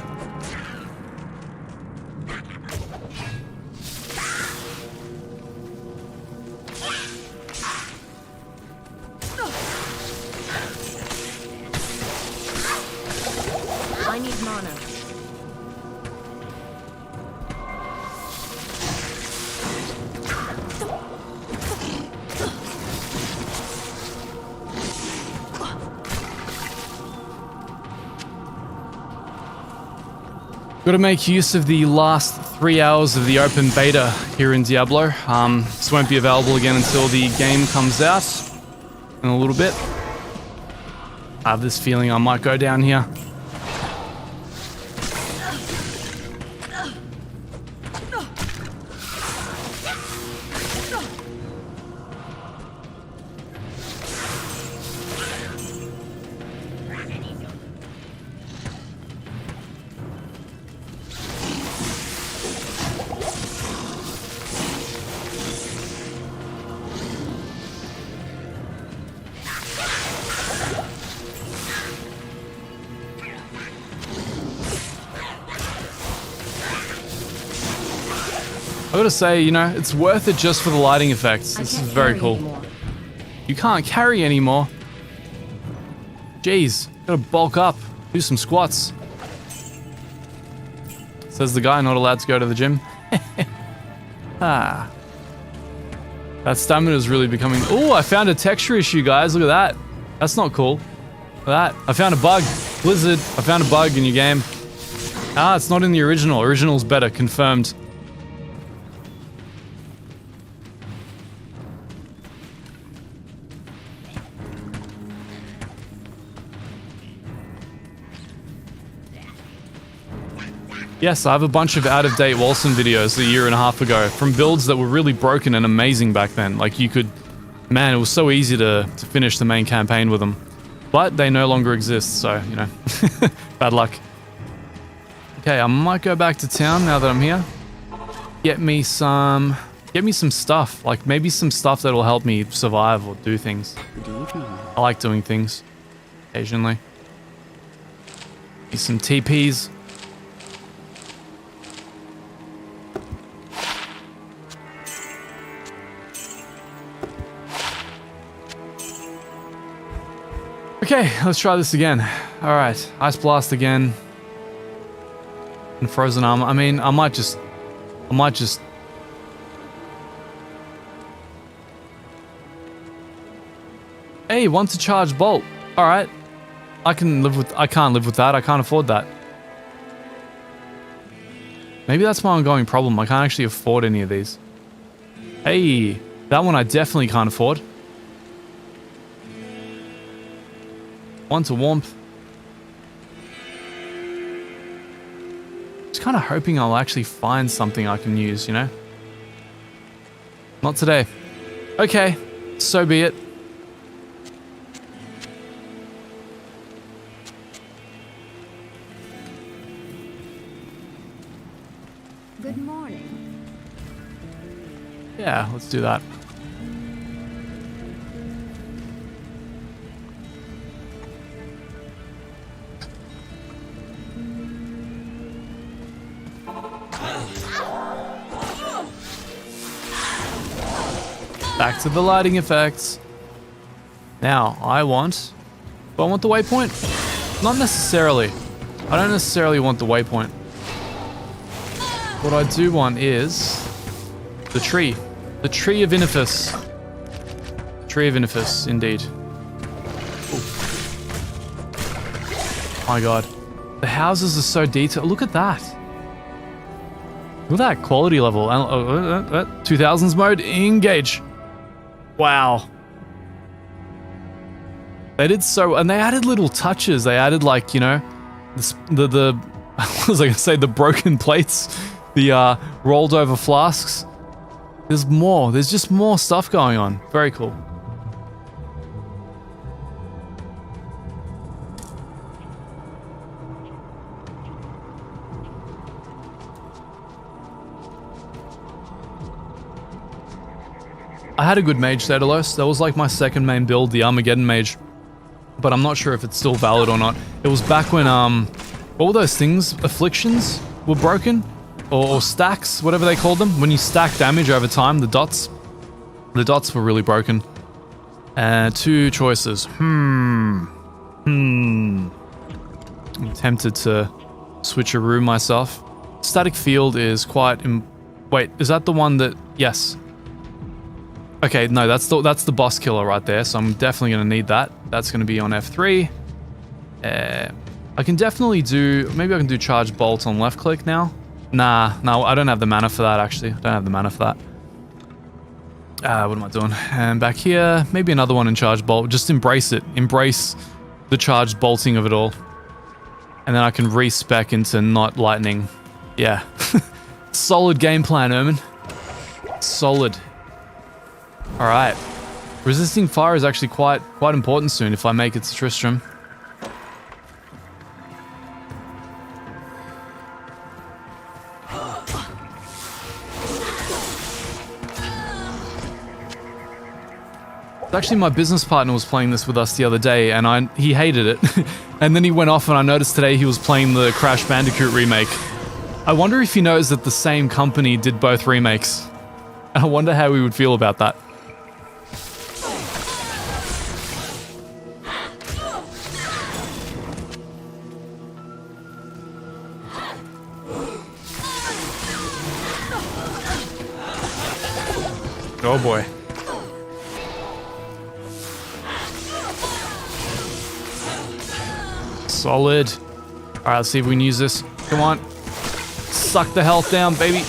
Gotta make use of the last 3 hours of the open beta here in Diablo. This won't be available again until the game comes out in a little bit. I have this feeling I might go down here. I gotta say, you know, it's worth it just for the lighting effects. This is very cool. You can't carry anymore. Jeez, gotta bulk up, do some squats. Says the guy not allowed to go to the gym. Ah. That stamina is really becoming... Oh, I found a texture issue, guys. Look at that. That's not cool. Look at that. I found a bug. Blizzard, I found a bug in your game. Ah, it's not in the original. Original's better, confirmed. Yes, I have a bunch of out-of-date Wolson videos a year and a half ago from builds that were really broken and amazing back then. Like you could... Man, it was so easy to finish the main campaign with them. But they no longer exist, so, you know. Bad luck. Okay, I might go back to town now that I'm here. Get me some stuff. Like maybe some stuff that'll help me survive or do things. I like doing things. Occasionally. Need some TPs. Okay, let's try this again. Alright, Ice Blast again. And Frozen Armor. I mean, I might just... Hey, want to charge Bolt. Alright. I can't live with that. I can't afford that. Maybe that's my ongoing problem. I can't actually afford any of these. Hey, that one I definitely can't afford. One to warmth. Just kind of hoping I'll actually find something I can use, you know? Not today. Okay, so be it. Good morning. Yeah, let's do that. Back to the lighting effects. Now, I want the waypoint? Not necessarily. I don't necessarily want the waypoint. What I do want is the tree. The Tree of Inifis. Tree of Inifis, indeed. Ooh. My god. The houses are so detailed. Look at that. Look at that quality level. 2000s mode, engage. Wow. They did so, and they added little touches. They added like, you know, the what was I gonna say, the broken plates, the rolled over flasks. There's more. There's just more stuff going on. Very cool. I had a good mage Daedalus. That was like my second main build, the Armageddon mage. But I'm not sure if it's still valid or not. It was back when, what were those things? Afflictions were broken? Or stacks, whatever they called them. When you stack damage over time, the dots. The dots were really broken. Two choices. I'm tempted to switcheroo myself. Static field is quite... Wait, is that the one that... Yes. Okay, no, that's the boss killer right there, so I'm definitely going to need that. That's going to be on F3. I can definitely do... Maybe I can do charge bolt on left click now. Nah, no, I don't have the mana for that, actually. I don't have the mana for that. What am I doing? And back here, maybe another one in charge bolt. Just embrace it. Embrace the charged bolting of it all. And then I can respec into not lightning. Yeah. Solid game plan, Ermin. Solid. Alright. Resisting fire is actually quite important soon if I make it to Tristram. Actually, my business partner was playing this with us the other day, and he hated it. And then he went off, and I noticed today he was playing the Crash Bandicoot remake. I wonder if he knows that the same company did both remakes. I wonder how he would feel about that. Oh boy. Solid. Alright, let's see if we can use this. Come on. Suck the health down, baby.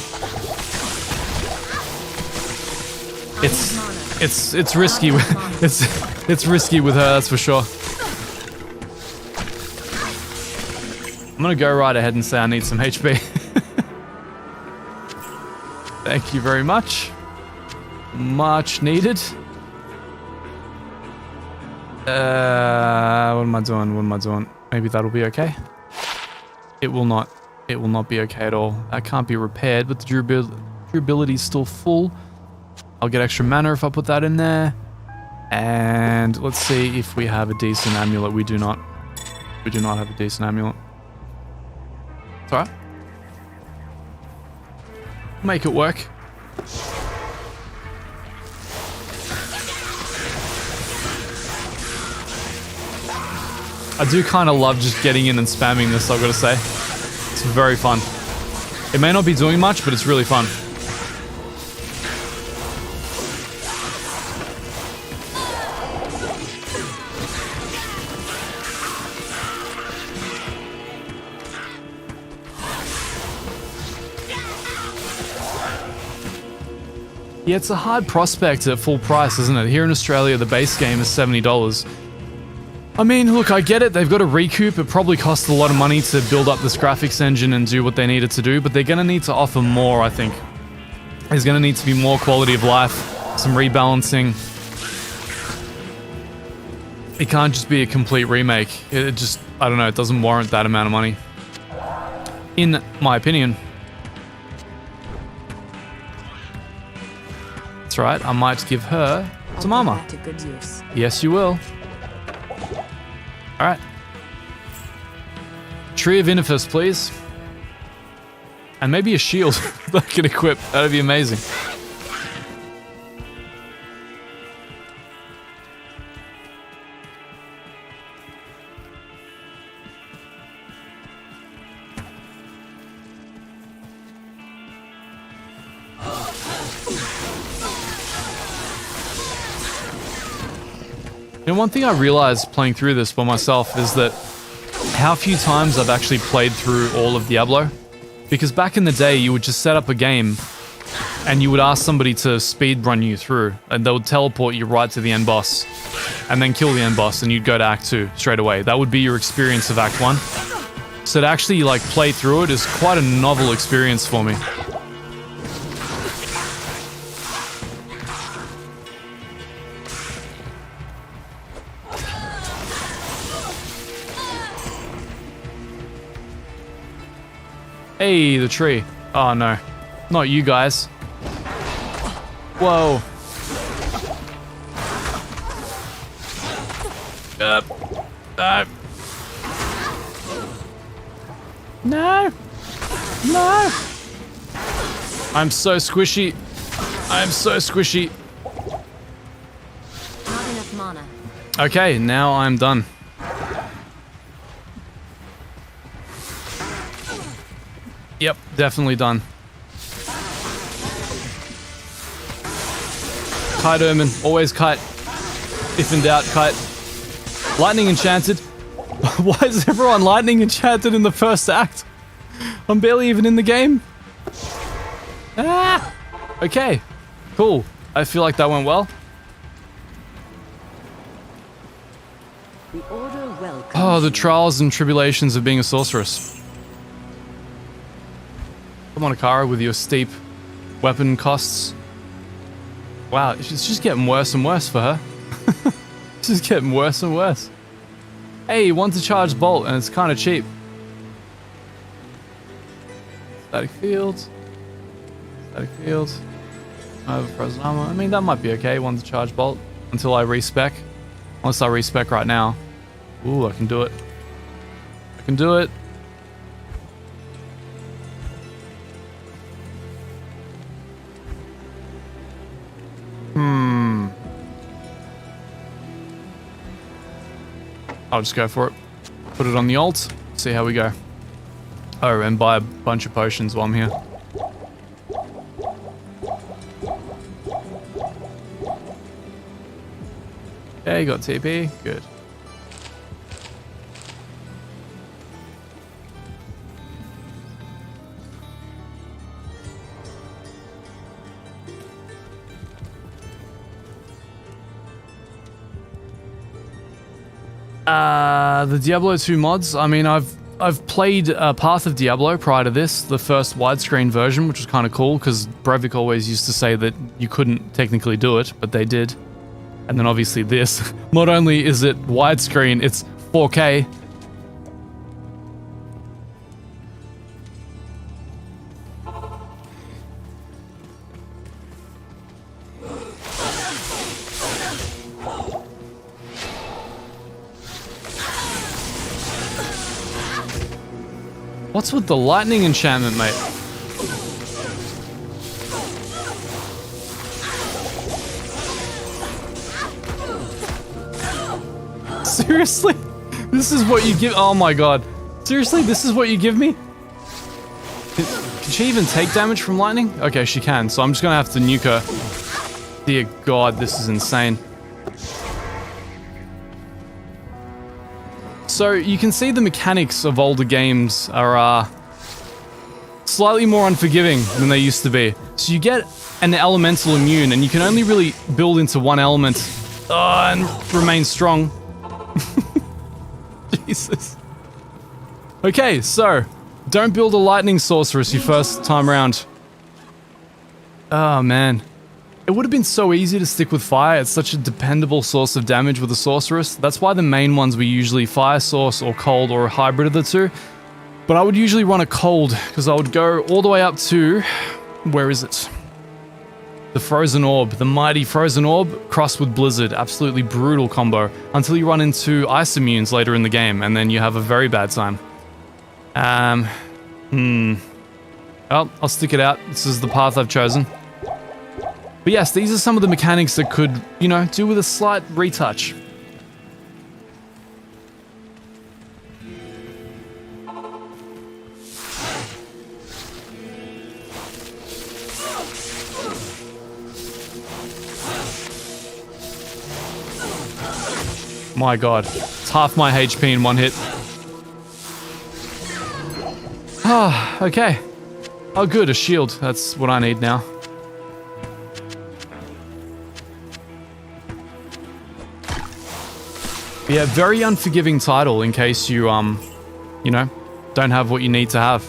It's risky. It's risky with her, that's for sure. I'm gonna go right ahead and say I need some HP. Thank you very much. Much needed. What am I doing? What am I doing? Maybe that'll be okay. It will not. It will not be okay at all. That can't be repaired, but the durability is still full. I'll get extra mana if I put that in there. And let's see if we have a decent amulet. We do not. We do not have a decent amulet. It's alright. Make it work. I do kind of love just getting in and spamming this, I've got to say. It's very fun. It may not be doing much, but it's really fun. Yeah, it's a hard prospect at full price, isn't it? Here in Australia, the base game is $70. I mean, look, I get it. They've got to recoup. It probably costs a lot of money to build up this graphics engine and do what they needed to do, but they're going to need to offer more, I think. There's going to need to be more quality of life, some rebalancing. It can't just be a complete remake. It just, I don't know, it doesn't warrant that amount of money. In my opinion. That's right, I might give her some armor. To good use. Yes, you will. Alright. Tree of Inifis, please. And maybe a shield that I can equip. That'd be amazing. And one thing I realized playing through this by myself is that how few times I've actually played through all of Diablo. Because back in the day, you would just set up a game and you would ask somebody to speed run you through, and they would teleport you right to the end boss and then kill the end boss, and you'd go to Act 2 straight away. That would be your experience of Act 1. So to actually like play through it is quite a novel experience for me. Hey, the tree. Oh no. Not you guys. Whoa. No. No. I'm so squishy. I'm so squishy. Not enough mana. Okay, now I'm done. Yep, definitely done. Kite Ermin, always kite. If in doubt, kite. Lightning enchanted. Why is everyone lightning enchanted in the first act? I'm barely even in the game. Ah! Okay, cool. I feel like that went well. The Order welcomes Oh, the you. trials and tribulations of being a sorceress. Come on, Akara, with your steep weapon costs. Wow, it's just getting worse and worse for her. It's just getting worse and worse. Hey, one's a charged bolt, and it's kind of cheap. Static field. Static field. I have a frozen armor. I mean, that might be okay. One's a charged bolt until I respec. Unless I respec right now. Ooh, I can do it. I can do it. I'll just go for it. Put it on the alt. See how we go. Oh, and buy a bunch of potions while I'm here. Okay, got TP. Good. The Diablo 2 mods. I mean, I've played Path of Diablo prior to this, the first widescreen version, which was kind of cool because Brevik always used to say that you couldn't technically do it, but they did. And then obviously this. Not only is it widescreen, it's 4K. What's with the lightning enchantment, mate? Seriously? This is what you give? Oh my god. Seriously? This is what you give me? Can she even take damage from lightning? Okay, she can, so I'm just gonna have to nuke her. Dear god, this is insane. So you can see the mechanics of older games are slightly more unforgiving than they used to be. So you get an elemental immune and you can only really build into one element and remain strong. Jesus. Okay, so don't build a lightning sorceress your first time around. Oh man. It would have been so easy to stick with fire. It's such a dependable source of damage with a sorceress. That's why the main ones were usually fire source or cold or a hybrid of the two. But I would usually run a cold because I would go all the way up to... Where is it? The Frozen Orb. The mighty Frozen Orb crossed with Blizzard. Absolutely brutal combo. Until you run into ice immunes later in the game and then you have a very bad time. Well, I'll stick it out. This is the path I've chosen. But yes, these are some of the mechanics that could, you know, do with a slight retouch. My god, it's half my HP in one hit. Ah, okay. Oh good, a shield. That's what I need now. Yeah, very unforgiving title in case you, you know, don't have what you need to have.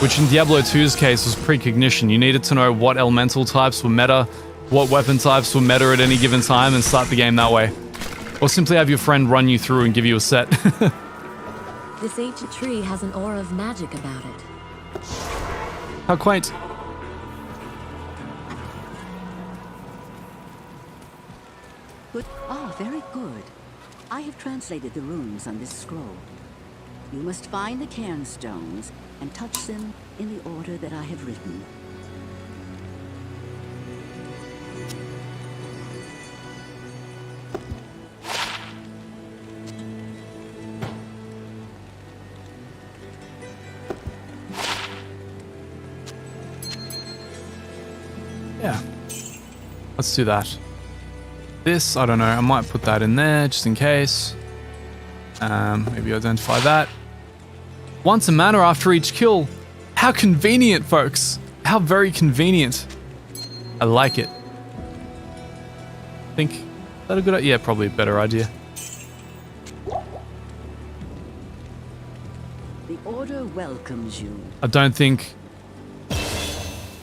Which in Diablo 2's case was precognition. You needed to know what elemental types were meta, what weapon types were meta at any given time, and start the game that way. Or simply have your friend run you through and give you a set. This ancient tree has an aura of magic about it. How quaint. Good. Ah, very good. I have translated the runes on this scroll. You must find the Cairn stones and touch them in the order that I have written. Yeah. Let's do that. this. I don't know. I might put that in there just in case. Maybe identify that. Once a mana after each kill. How convenient, folks. How very convenient. I like it. Think, is that a good idea? Yeah, probably a better idea. The Order welcomes you. I don't think...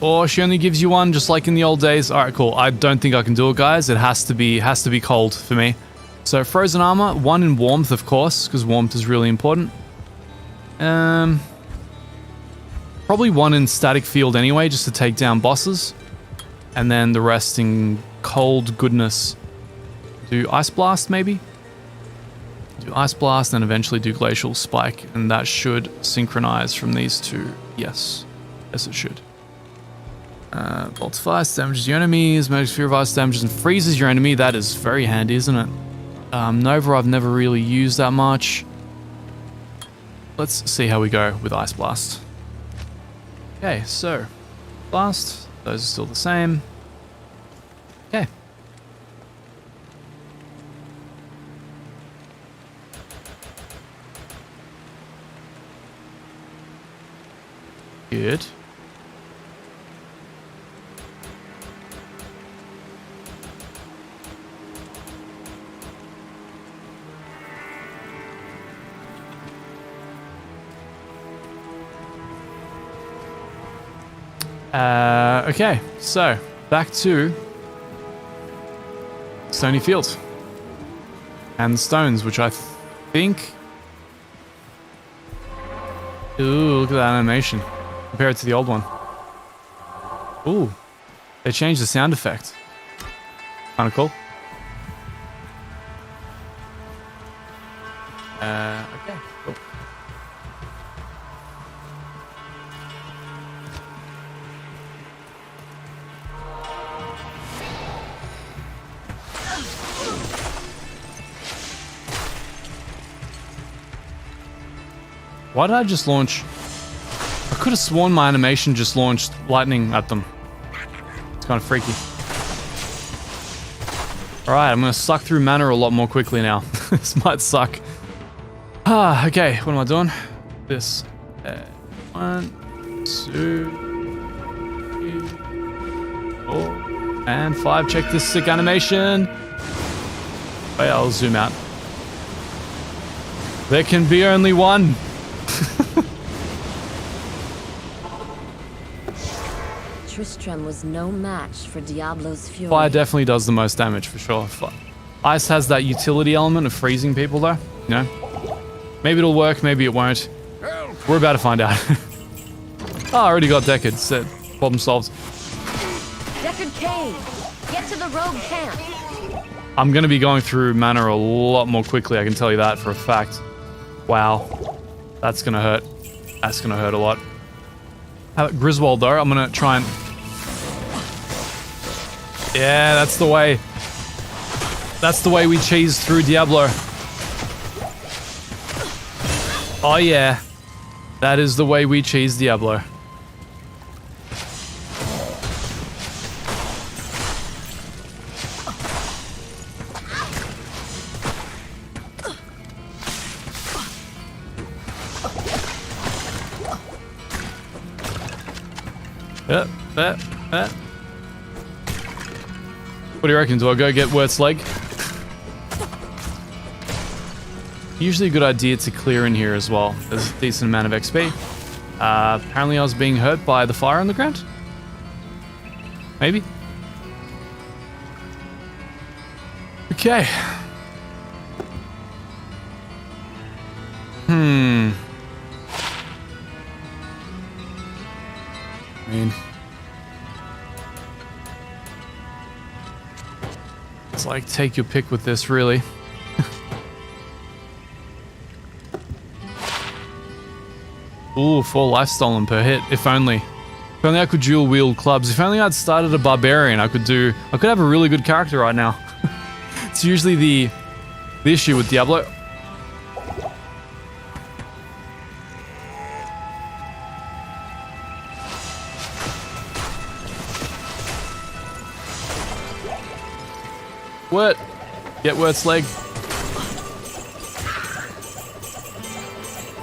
Or she only gives you one, just like in the old days. Alright, cool. I don't think I can do it, guys. It has to be cold for me. So, frozen armor, 1 in warmth, of course, because warmth is really important. Probably 1 in static field anyway, just to take down bosses. And then the rest in cold goodness. Do Ice Blast, maybe? Do Ice Blast, and eventually do Glacial Spike. And that should synchronize from these two. Yes. Yes, it should. Bolts of Ice damages your enemies. Magic Sphere of Ice damages and freezes your enemy. That is very handy, isn't it? Nova I've never really used that much. Let's see how we go with Ice Blast. Okay, so Blast. Those are still the same. Okay. Good. Okay, so back to Stony Field and the stones, which I think. Ooh, look at that animation. Compare it to the old one. Ooh, they changed the sound effect. Kind of cool. Okay, cool. Why did I just launch? I could have sworn my animation just launched lightning at them. It's kind of freaky. Alright, I'm going to suck through mana a lot more quickly now. This might suck. Okay, what am I doing? This. 1, 2, 3, 4, and 5. Check this sick animation. Wait, I'll zoom out. There can be only one. Tristram was no match for Diablo's fury. Fire definitely does the most damage for sure. Ice has that utility element of freezing people though, you know? Maybe it'll work, maybe it won't. We're about to find out. Oh, I already got Deckard. Said problem solved. Deckard Cain, get to the rogue camp. I'm gonna be going through mana a lot more quickly, I can tell you that for a fact. Wow. That's gonna hurt. That's gonna hurt a lot. How about Griswold though? I'm gonna try and... Yeah, that's the way. That's the way we cheese through Diablo. Oh yeah. That is the way we cheese Diablo. What do you reckon? Do I go get Wirt's leg? Usually a good idea to clear in here as well. There's a decent amount of XP. Apparently I was being hurt by the fire on the ground? Maybe? Okay. I mean... It's like, take your pick with this, really. Ooh, 4 life stolen per hit. If only. If only I could dual wield clubs. If only I'd started a barbarian, I could have a really good character right now. It's usually the issue with Diablo. Wirt. Get Wirt's leg.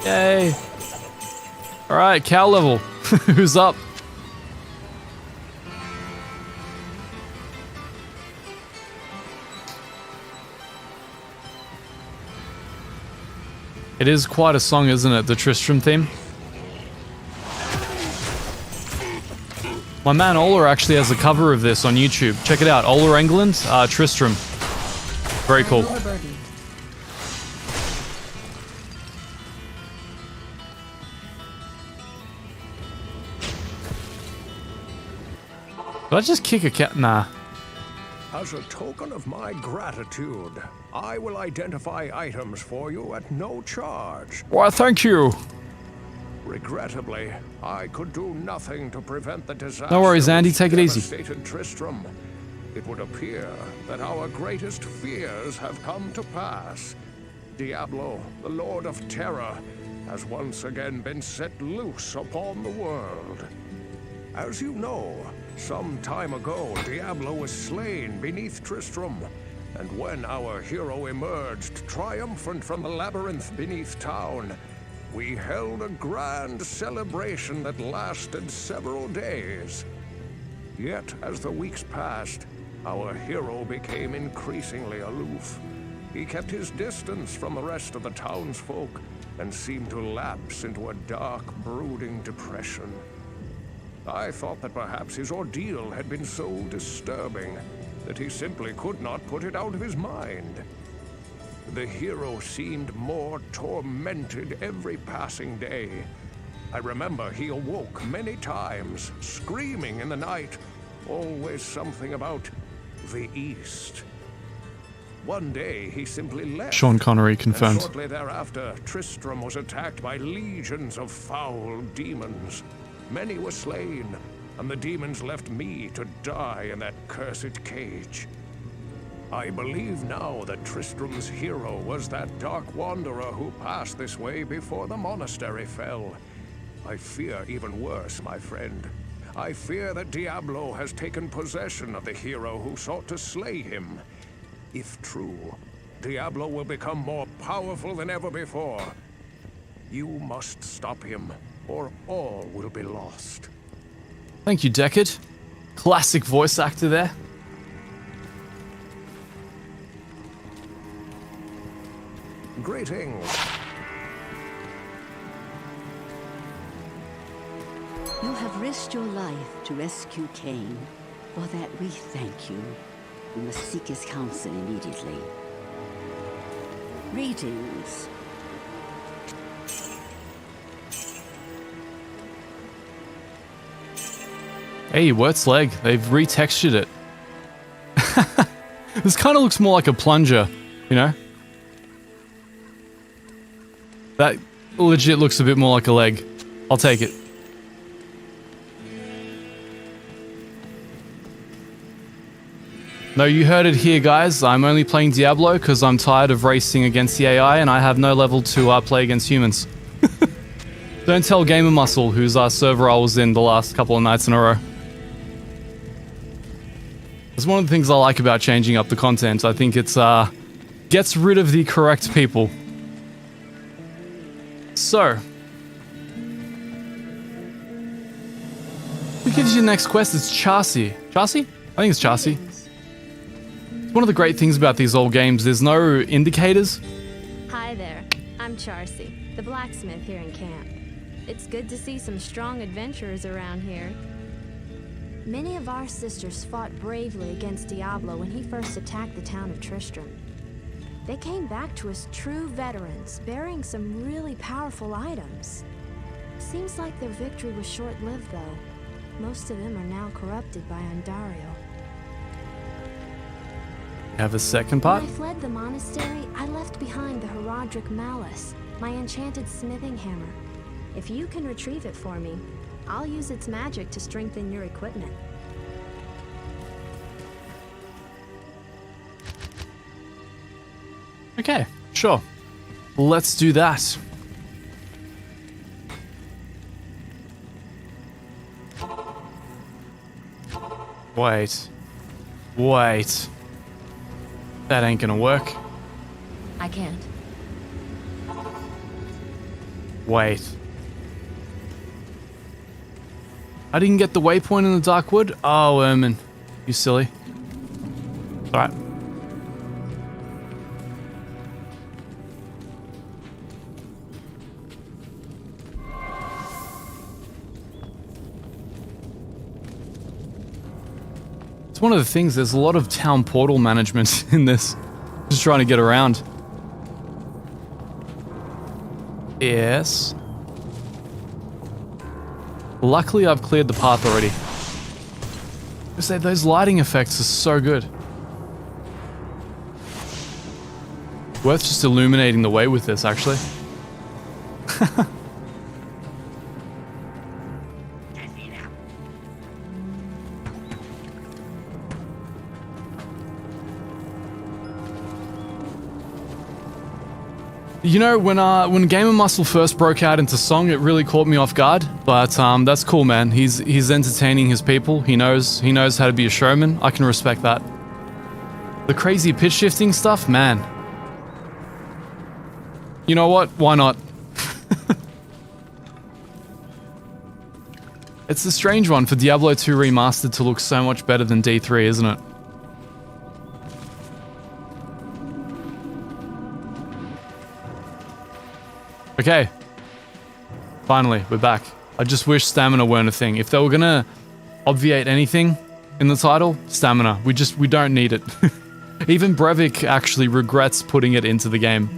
Yay. Alright, cow level. Who's up? It is quite a song, isn't it? The Tristram theme. My man Ola actually has a cover of this on YouTube. Check it out. Ola England, Tristram. Very cool. Did I just kick a cat? Nah. As a token of my gratitude, I will identify items for you at no charge. Why, thank you. Regrettably, I could do nothing to prevent the disaster. No worries, Andy. which Take it easy. devastated Tristram. It would appear that our greatest fears have come to pass. Diablo, the Lord of Terror, has once again been set loose upon the world. As you know, some time ago, Diablo was slain beneath Tristram, and when our hero emerged triumphant from the labyrinth beneath town, we held a grand celebration that lasted several days. Yet, as the weeks passed, our hero became increasingly aloof. He kept his distance from the rest of the townsfolk and seemed to lapse into a dark, brooding depression. I thought that perhaps his ordeal had been so disturbing that he simply could not put it out of his mind. The hero seemed more tormented every passing day. I remember he awoke many times, screaming in the night, always something about the East. One day he simply left. Sean Connery confirmed. And shortly thereafter, Tristram was attacked by legions of foul demons. Many were slain, and the demons left me to die in that cursed cage. I believe now that Tristram's hero was that dark wanderer who passed this way before the monastery fell. I fear even worse, my friend. I fear that Diablo has taken possession of the hero who sought to slay him. If true, Diablo will become more powerful than ever before. You must stop him, or all will be lost. Thank you, Deckard. Classic voice actor there. Greetings. You have risked your life to rescue Cain. For that we thank you. You must seek his counsel immediately. Greetings. Hey, Wirt's leg. They've retextured it. This kind of looks more like a plunger, you know? That legit looks a bit more like a leg. I'll take it. No, you heard it here, guys. I'm only playing Diablo because I'm tired of racing against the AI and I have no level to play against humans. Don't tell Gamer Muscle, whose server I was in the last couple of nights in a row. It's one of the things I like about changing up the content. I think it's gets rid of the correct people. So, who gives you the next quest? It's Chassi. Chassi? I think it's Chassi. It's one of the great things about these old games. There's no indicators. Hi there, I'm Chassi, the blacksmith here in camp. It's good to see some strong adventurers around here. Many of our sisters fought bravely against Diablo when he first attacked the town of Tristram. They came back to us true veterans, bearing some really powerful items. Seems like their victory was short-lived, though. Most of them are now corrupted by Andariel. Have a second part? When I fled the monastery, I left behind the Horadric Malice, my enchanted smithing hammer. If you can retrieve it for me, I'll use its magic to strengthen your equipment. Okay, sure. Let's do that. Wait. That ain't gonna work. I can't. Wait. I didn't get the waypoint in the dark wood? Oh, Ermin. You silly. Alright. It's one of the things, there's a lot of town portal management in this. Just trying to get around. Yes. Luckily, I've cleared the path already. I say those lighting effects are so good. Worth just illuminating the way with this, actually. You know, when Gamer Muscle first broke out into song, it really caught me off guard. But that's cool, man. He's entertaining his people. He knows how to be a showman. I can respect that. The crazy pitch shifting stuff, man. You know what? Why not? It's a strange one for Diablo 2 Remastered to look so much better than D3, isn't it? Okay. Finally, we're back. I just wish stamina weren't a thing. If they were gonna obviate anything in the title, stamina. We don't need it. Even Brevik actually regrets putting it into the game.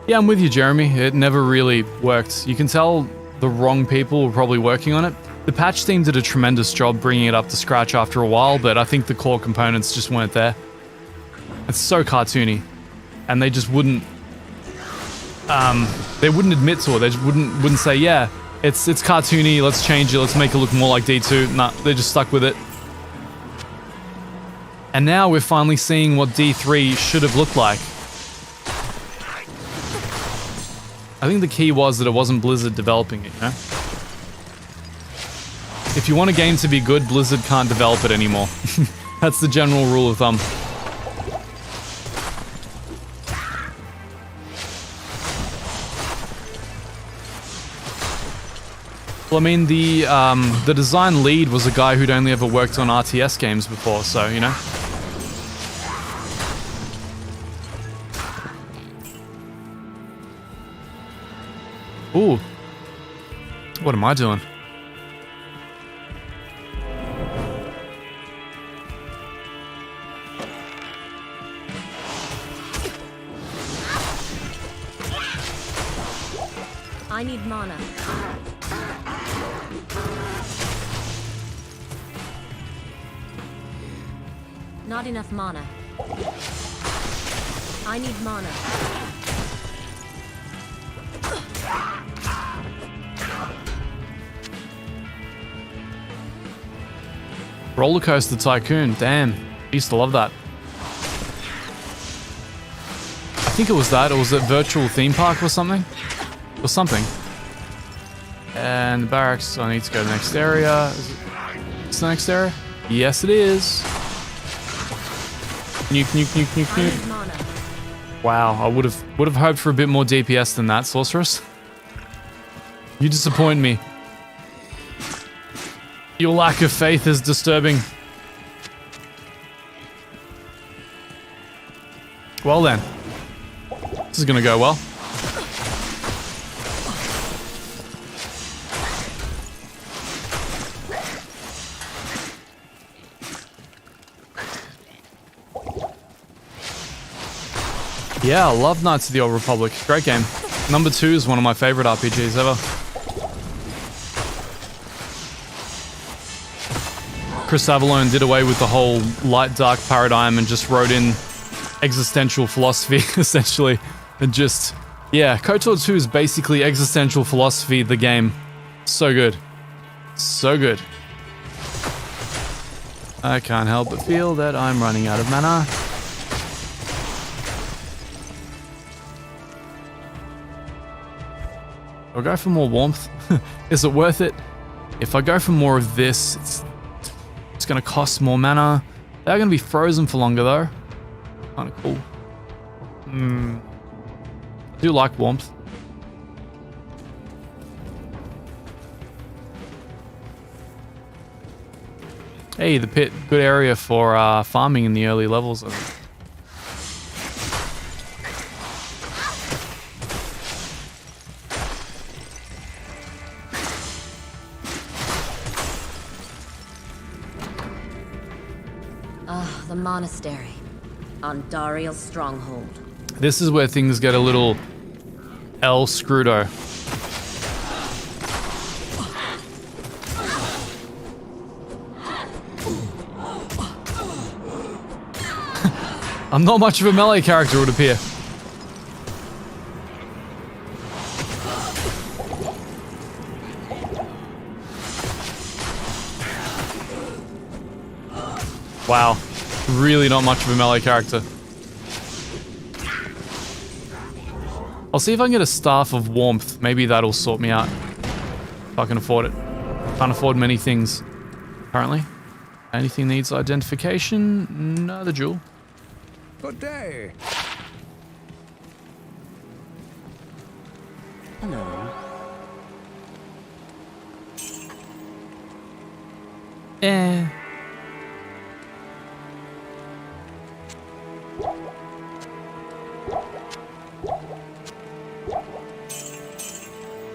Yeah, I'm with you, Jeremy. It never really worked. You can tell the wrong people were probably working on it. The patch team did a tremendous job bringing it up to scratch after a while, but I think the core components just weren't there. It's so cartoony, and they just wouldn't. They wouldn't admit to it. They just wouldn't say, yeah, it's cartoony. Let's change it. Let's make it look more like D2. Nah, they just stuck with it. And now we're finally seeing what D3 should have looked like. I think the key was that it wasn't Blizzard developing it, you know? If you want a game to be good, Blizzard can't develop it anymore. That's the general rule of thumb. Well, I mean, the design lead was a guy who'd only ever worked on RTS games before, so, you know? Ooh. What am I doing? I need mana. Not enough mana. I need mana. Rollercoaster Tycoon, damn. I used to love that. I think it was that, or was it Virtual Theme Park or something? Or something. And the barracks, I need to go to the next area. Is it the next area? Yes, it is. Nuke, nuke, nuke, nuke, nuke. Wow, I would have hoped for a bit more DPS than that, Sorceress. You disappoint me. Your lack of faith is disturbing. Well then. This is gonna go well. Yeah, I love Knights of the Old Republic. Great game. Number 2 is one of my favorite RPGs ever. Chris Avellone did away with the whole light-dark paradigm and just wrote in existential philosophy, essentially. And just, yeah, KOTOR 2 is basically existential philosophy, the game. So good. So good. I can't help but feel that I'm running out of mana. I'll go for more warmth. Is it worth it? If I go for more of this, it's going to cost more mana. They're going to be frozen for longer though. Kind of cool. I do like warmth. Hey, the pit, good area for farming in the early levels. The Monastery. Andariel's stronghold. This is where things get a little El Scrudo. I'm not much of a melee character, it would appear. Wow. Really not much of a melee character. I'll see if I can get a Staff of Warmth. Maybe that'll sort me out. If I can afford it. Can't afford many things, apparently. Anything needs identification? No, the jewel. Good day. Hello.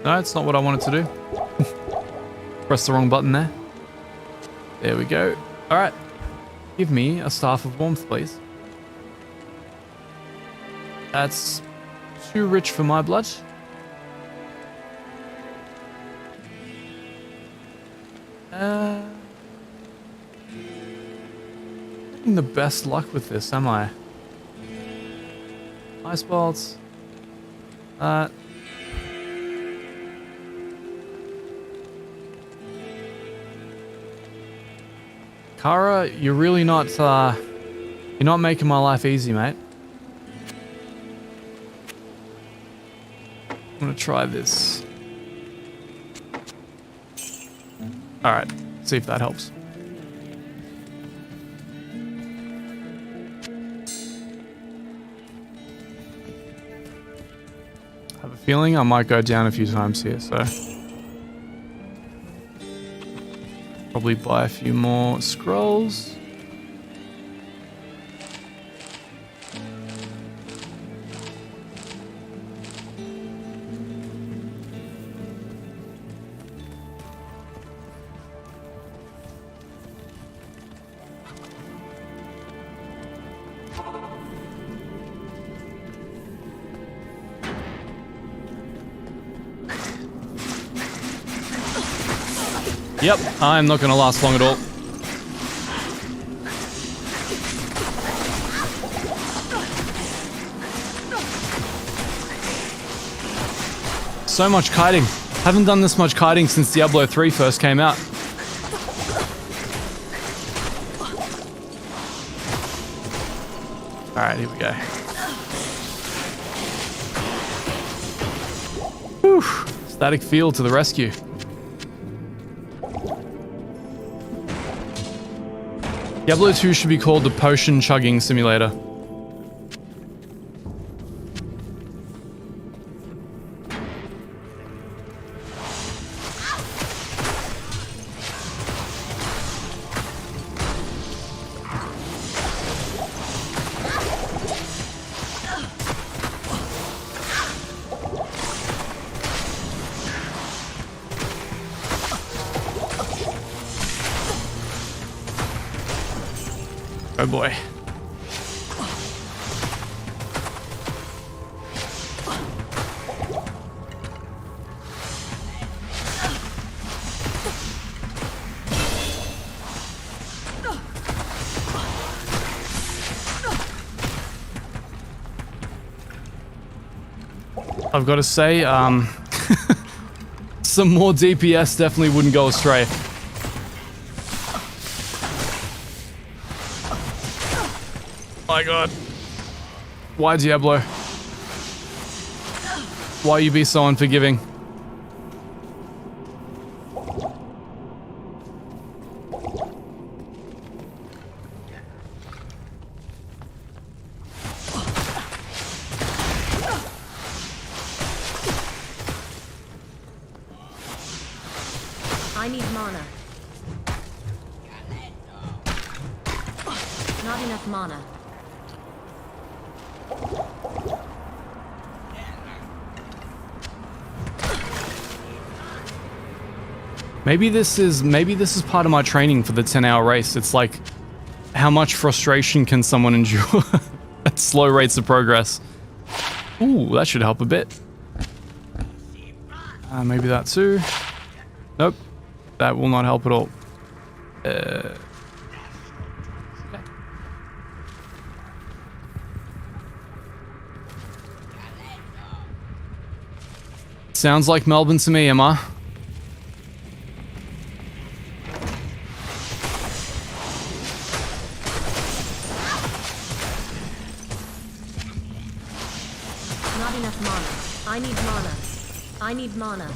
No, it's not what I wanted to do. Press the wrong button there. There we go. Alright. Give me a Staff of Warmth, please. That's too rich for my blood. Having the best luck with this, am I? Ice bolts. Kara, you're really not, you're not making my life easy, mate. I'm gonna try this. Alright, see if that helps. I have a feeling I might go down a few times here, so... Probably buy a few more scrolls. Yep, I'm not going to last long at all. So much kiting. Haven't done this much kiting since Diablo 3 first came out. Alright, here we go. Whew. Static field to the rescue. Diablo 2 should be called the Potion Chugging Simulator. Oh boy. I've got to say, some more DPS definitely wouldn't go astray. My god. Why Diablo? Why you be so unforgiving? I need mana. Not enough mana. Maybe this is part of my training for the 10-hour race. It's like, how much frustration can someone endure at slow rates of progress? Ooh, that should help a bit. Maybe that too. Nope, that will not help at all. Okay. Sounds like Melbourne to me, Emma. Not enough mana. I need mana. I need mana.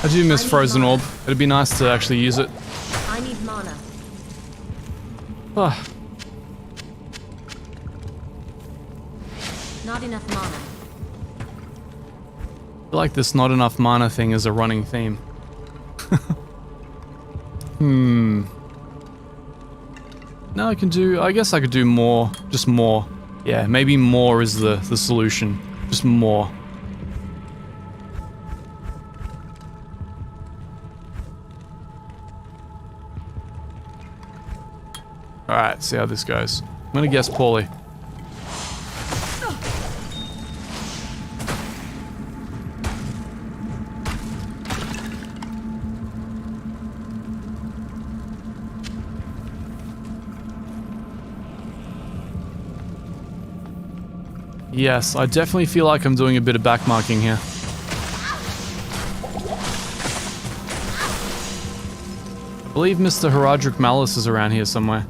I do miss Frozen Orb. It'd be nice to actually use it. I need mana. Ah. Not enough mana. I feel like this not enough mana thing is a running theme. No, I guess I could do more. Just more. Yeah, maybe more is the solution. Just more. Alright, see how this goes. I'm gonna guess poorly. Yes, I definitely feel like I'm doing a bit of backmarking here. I believe Mr. Horadric Malice is around here somewhere.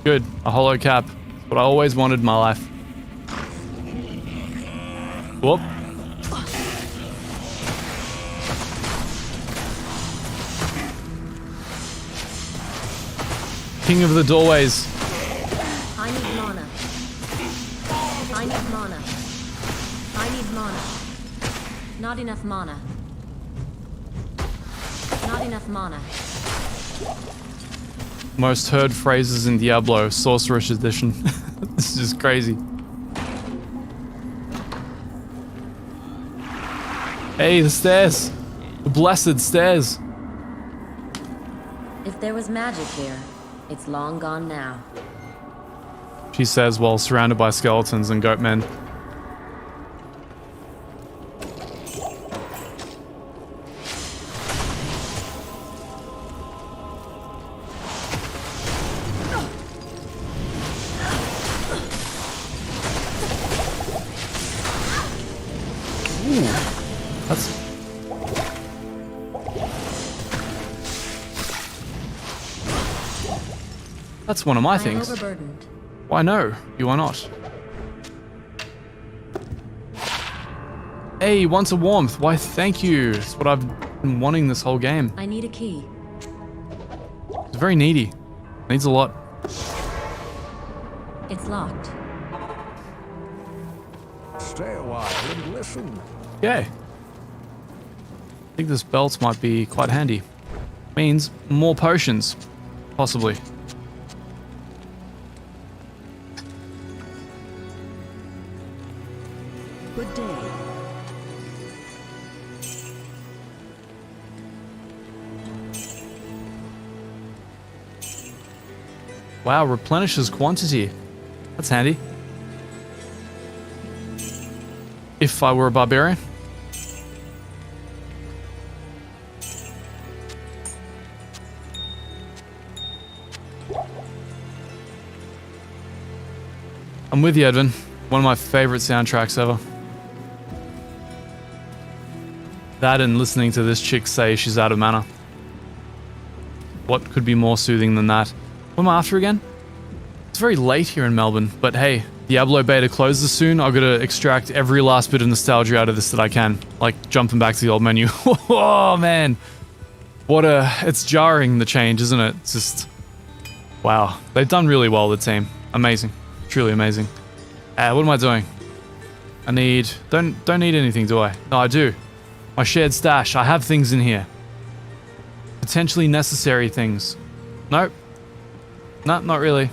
Good, a hollow cap. That's what I always wanted in my life. Whoop. King of the doorways. I need mana. I need mana. I need mana. Not enough mana. Not enough mana. Most heard phrases in Diablo, Sorceress edition. This is just crazy. Hey, the stairs! The blessed stairs! If there was magic here, it's long gone now. She says while surrounded by skeletons and goatmen. That's one of my things. Overburdened. Why no, you are not. Hey, want a warmth? Why thank you. It's what I've been wanting this whole game. I need a key. It's very needy. Needs a lot. It's locked. Stay a while and listen. Okay. I think this belt might be quite handy. Means more potions. Possibly. Good day. Wow, replenishes quantity. That's handy. If I were a barbarian. I'm with you, Edvin. One of my favorite soundtracks ever. That and listening to this chick say she's out of mana. what could be more soothing than that? What am I after again? It's very late here in Melbourne, but hey, Diablo beta closes soon. I've got to extract every last bit of nostalgia out of this that I can. Like jumping back to the old menu. Oh man. It's jarring, the change, isn't it? It's just, wow. They've done really well, the team. Amazing. Truly amazing. What am I doing? don't need anything, do I? No, I do. My shared stash. I have things in here. Potentially necessary things. Nope. No, not really.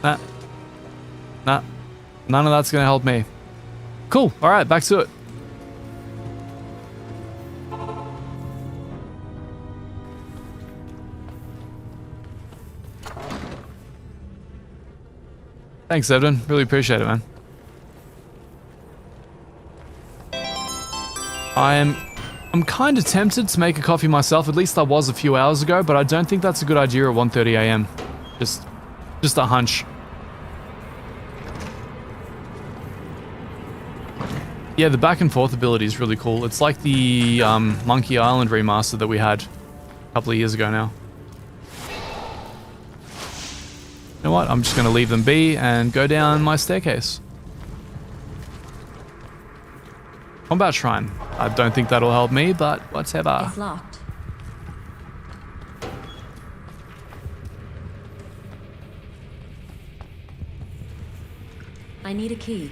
Nah. Nah. None of that's gonna help me. Cool. Alright, back to it. Thanks, Evan. Really appreciate it, man. I'm kind of tempted to make a coffee myself. At least I was a few hours ago, but I don't think that's a good idea at 1:30 a.m. Just a hunch. Yeah, the back and forth ability is really cool. It's like the Monkey Island remaster that we had a couple of years ago now. You know what? I'm just going to leave them be and go down my staircase. Combat Shrine. I don't think that'll help me, but whatever. It's locked. I need a key.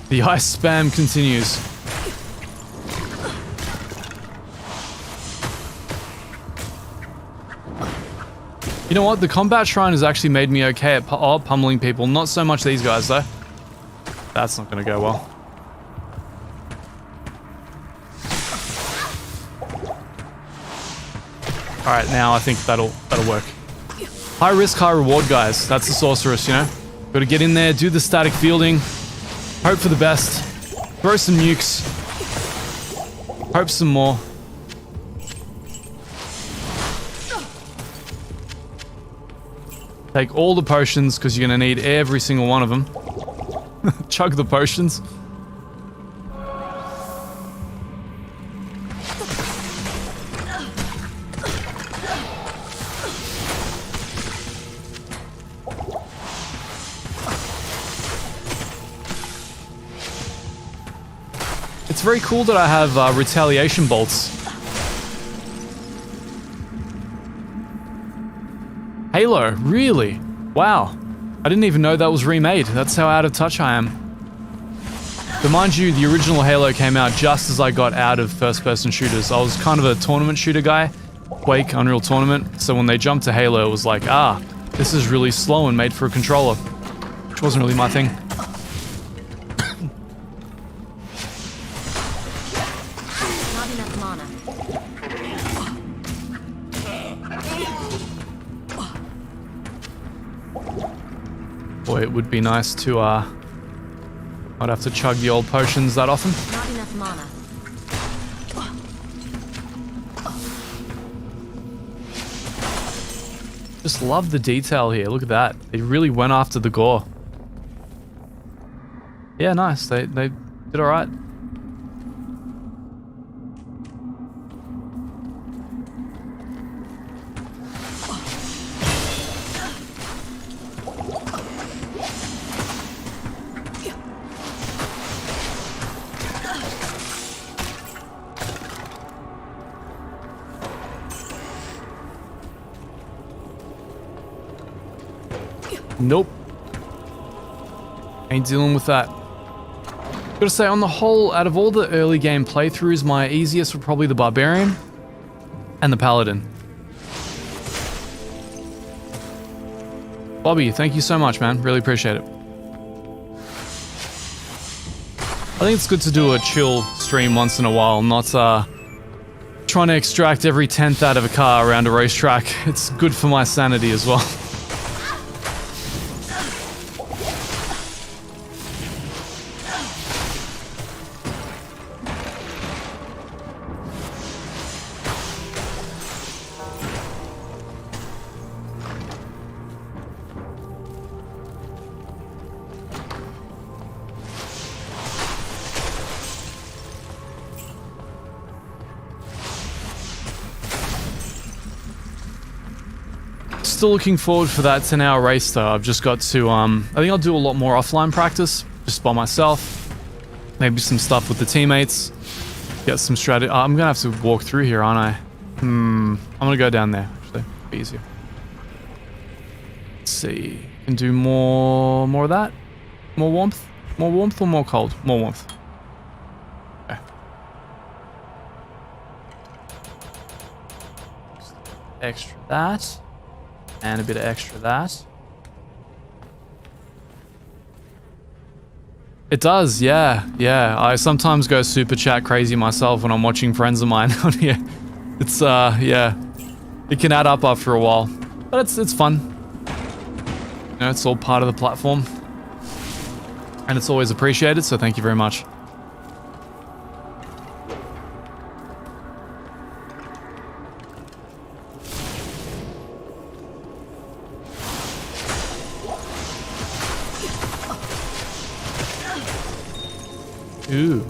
The ice spam continues. You know what? The combat shrine has actually made me okay at pummeling people. Not so much these guys, though. That's not going to go well. Alright, now I think that'll work. High risk, high reward, guys. That's the Sorceress, you know? Gotta get in there, do the static fielding. Hope for the best. Throw some nukes. Hope some more. Take all the potions, because you're going to need every single one of them. Chug the potions. It's very cool that I have retaliation bolts. Halo, really? Wow. I didn't even know that was remade. That's how out of touch I am. But mind you, the original Halo came out just as I got out of first-person shooters. I was kind of a tournament shooter guy. Quake, Unreal Tournament. So when they jumped to Halo, it was like, this is really slow and made for a controller. Which wasn't really my thing. Boy, it would be nice to, I'd have to chug the old potions that often. Not enough mana. Just love the detail here. Look at that. They really went after the gore. Yeah, nice. They did alright. Nope. Ain't dealing with that. Gotta say, on the whole, out of all the early game playthroughs, my easiest were probably the Barbarian and the Paladin. Bobby, thank you so much, man. Really appreciate it. I think it's good to do a chill stream once in a while, not trying to extract every 10th out of a car around a racetrack. It's good for my sanity as well. still looking forward for that 10-hour race though. I've just got to, I think I'll do a lot more offline practice, just by myself. Maybe some stuff with the teammates. Get some strategy. I'm gonna have to walk through here, aren't I? I'm gonna go down there, actually. Be easier. Let's see. Can do more of that. More warmth? More warmth or more cold? More warmth. Okay. Extra that. And a bit of extra that. It does, yeah. Yeah. I sometimes go super chat crazy myself when I'm watching friends of mine on here. It's, yeah. It can add up after a while. But it's fun. You know, it's all part of the platform. And it's always appreciated, so thank you very much. Ooh.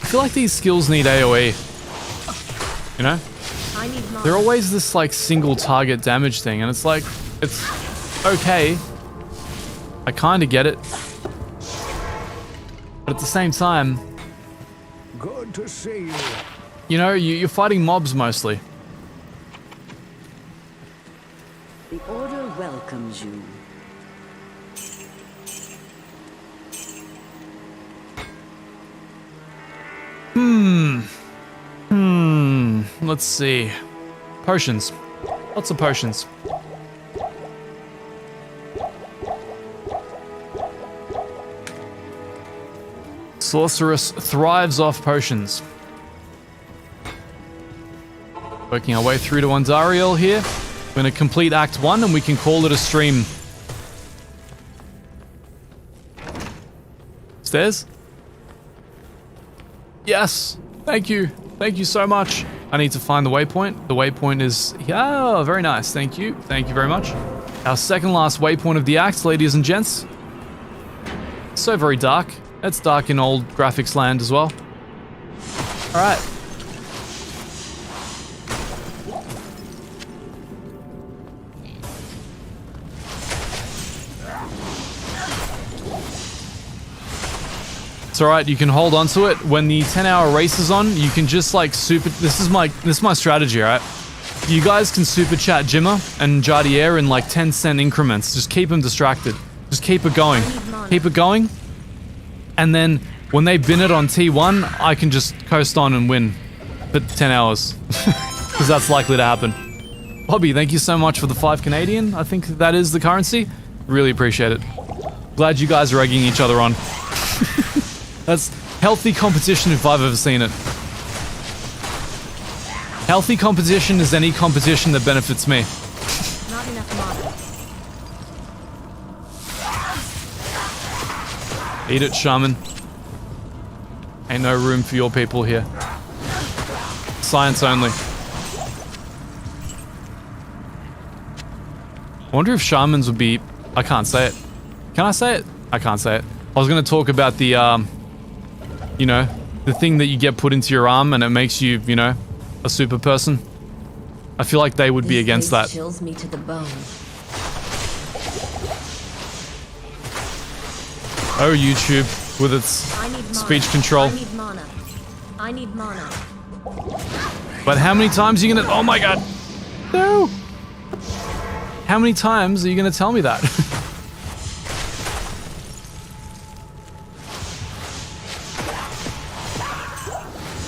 I feel like these skills need AoE. You know? They're always this like single target damage thing, and it's like, it's okay. I kind of get it. But at the same time, Good to see you. you know, you're fighting mobs mostly. The Order welcomes you. Let's see. Potions. Lots of potions. Sorceress thrives off potions. Working our way through to Andariel here. We're going to complete Act 1 and we can call it a stream. Stairs? Yes! Thank you. Thank you so much. I need to find the waypoint. The waypoint is... Oh, very nice. Thank you. Thank you very much. Our second last waypoint of the act, ladies and gents. So very dark. It's dark in old graphics land as well. Alright. It's alright, you can hold on to it. When the 10-hour race is on, you can just like super... This is my strategy, alright? You guys can super chat Jimmer and Jardier in like 10-cent increments. Just keep them distracted. Just keep it going. Keep it going. And then when they bin it on T1, I can just coast on and win for 10 hours. Because that's likely to happen. Bobby, thank you so much for the 5 Canadian. I think that is the currency. Really appreciate it. Glad you guys are egging each other on. That's healthy competition if I've ever seen it. Healthy competition is any competition that benefits me. Not enough mana. Eat it, shaman. Ain't no room for your people here. Science only. I wonder if shamans would be... I can't say it. Can I say it? I can't say it. I was going to talk about the, you know, the thing that you get put into your arm and it makes you, you know, a super person. I feel like they would be against that. Chills me to the bone. Oh, YouTube, with its speech control. I need mana. I need mana. But how many times are you gonna... Oh my god! No! How many times are you gonna tell me that?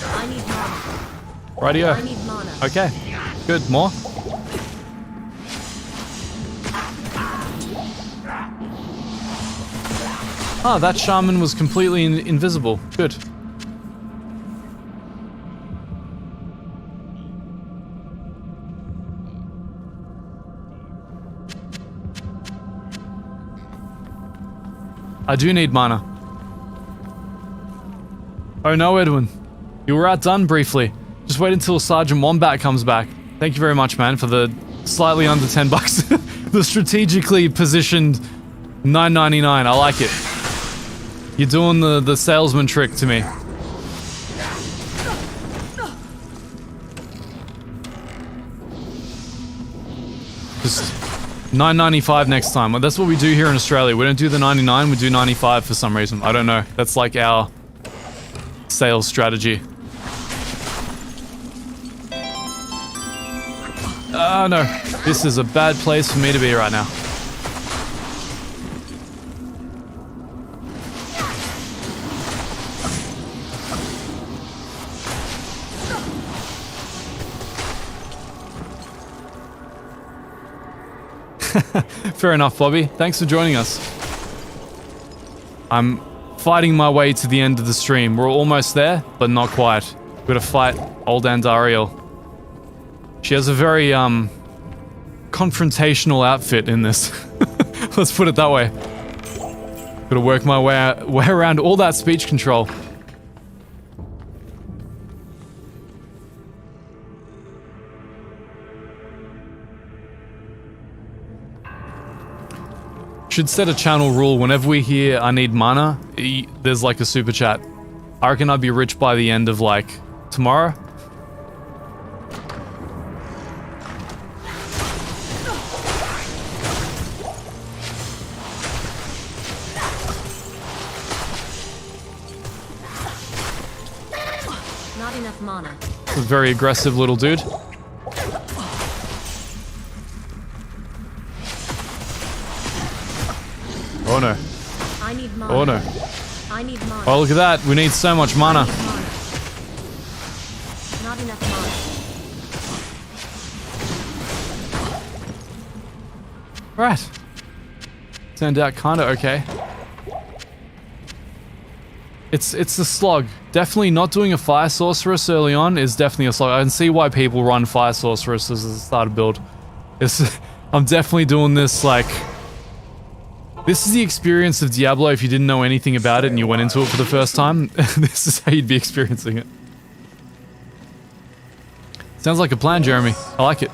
I need mana. Rightio. I need mana. Okay. Good. More? Ah, that shaman was completely invisible. Good. I do need mana. Oh no, Edwin. You were outdone briefly. Just wait until Sergeant Wombat comes back. Thank you very much, man, for the slightly under $10. The strategically positioned $9.99. I like it. You're doing the salesman trick to me. Just $9.95 next time. Well, that's what we do here in Australia. We don't do the 99, we do 95 for some reason. I don't know. That's like our sales strategy. Oh no. This is a bad place for me to be right now. Fair enough, Bobby. Thanks for joining us. I'm fighting my way to the end of the stream. We're almost there, but not quite. We've got to fight old Andariel. She has a very, confrontational outfit in this. Let's put it that way. Gotta work my way around all that speech control. Should set a channel rule. Whenever we hear I need mana, there's like a super chat. I reckon I'd be rich by the end of like tomorrow. Not enough mana. It's a very aggressive little dude. Oh no. I need mana. Oh no. I need mana. Oh, look at that. We need so much mana. Not enough mana. Right. Turned out kinda okay. It's the slog. Definitely not doing a Fire Sorceress early on is definitely a slog. I can see why people run Fire Sorceress as a starter build. I'm definitely doing this like... This is the experience of Diablo if you didn't know anything about it and you went into it for the first time. This is how you'd be experiencing it. Sounds like a plan, Jeremy. I like it.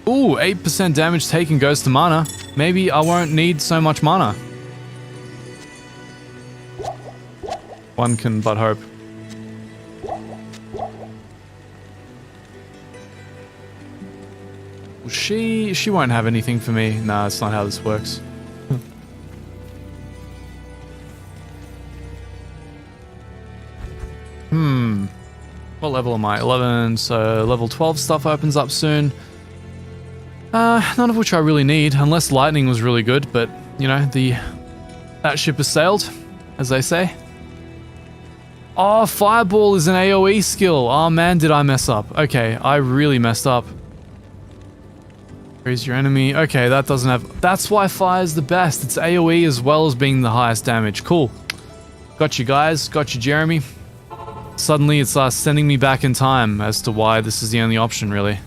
Ooh, 8% damage taken goes to mana. Maybe I won't need so much mana. One can but hope. She won't have anything for me. Nah, that's not how this works. What level am I? 11, so level 12 stuff opens up soon. None of which I really need, unless lightning was really good, but, you know, that ship has sailed, as they say. Oh, Fireball is an AoE skill. Oh man, did I mess up. Okay, I really messed up. Raise your enemy. Okay, that doesn't have... That's why fire's the best. It's AoE as well as being the highest damage. Cool. Got you guys. Got you, Jeremy. Suddenly it's sending me back in time as to why this is the only option, really.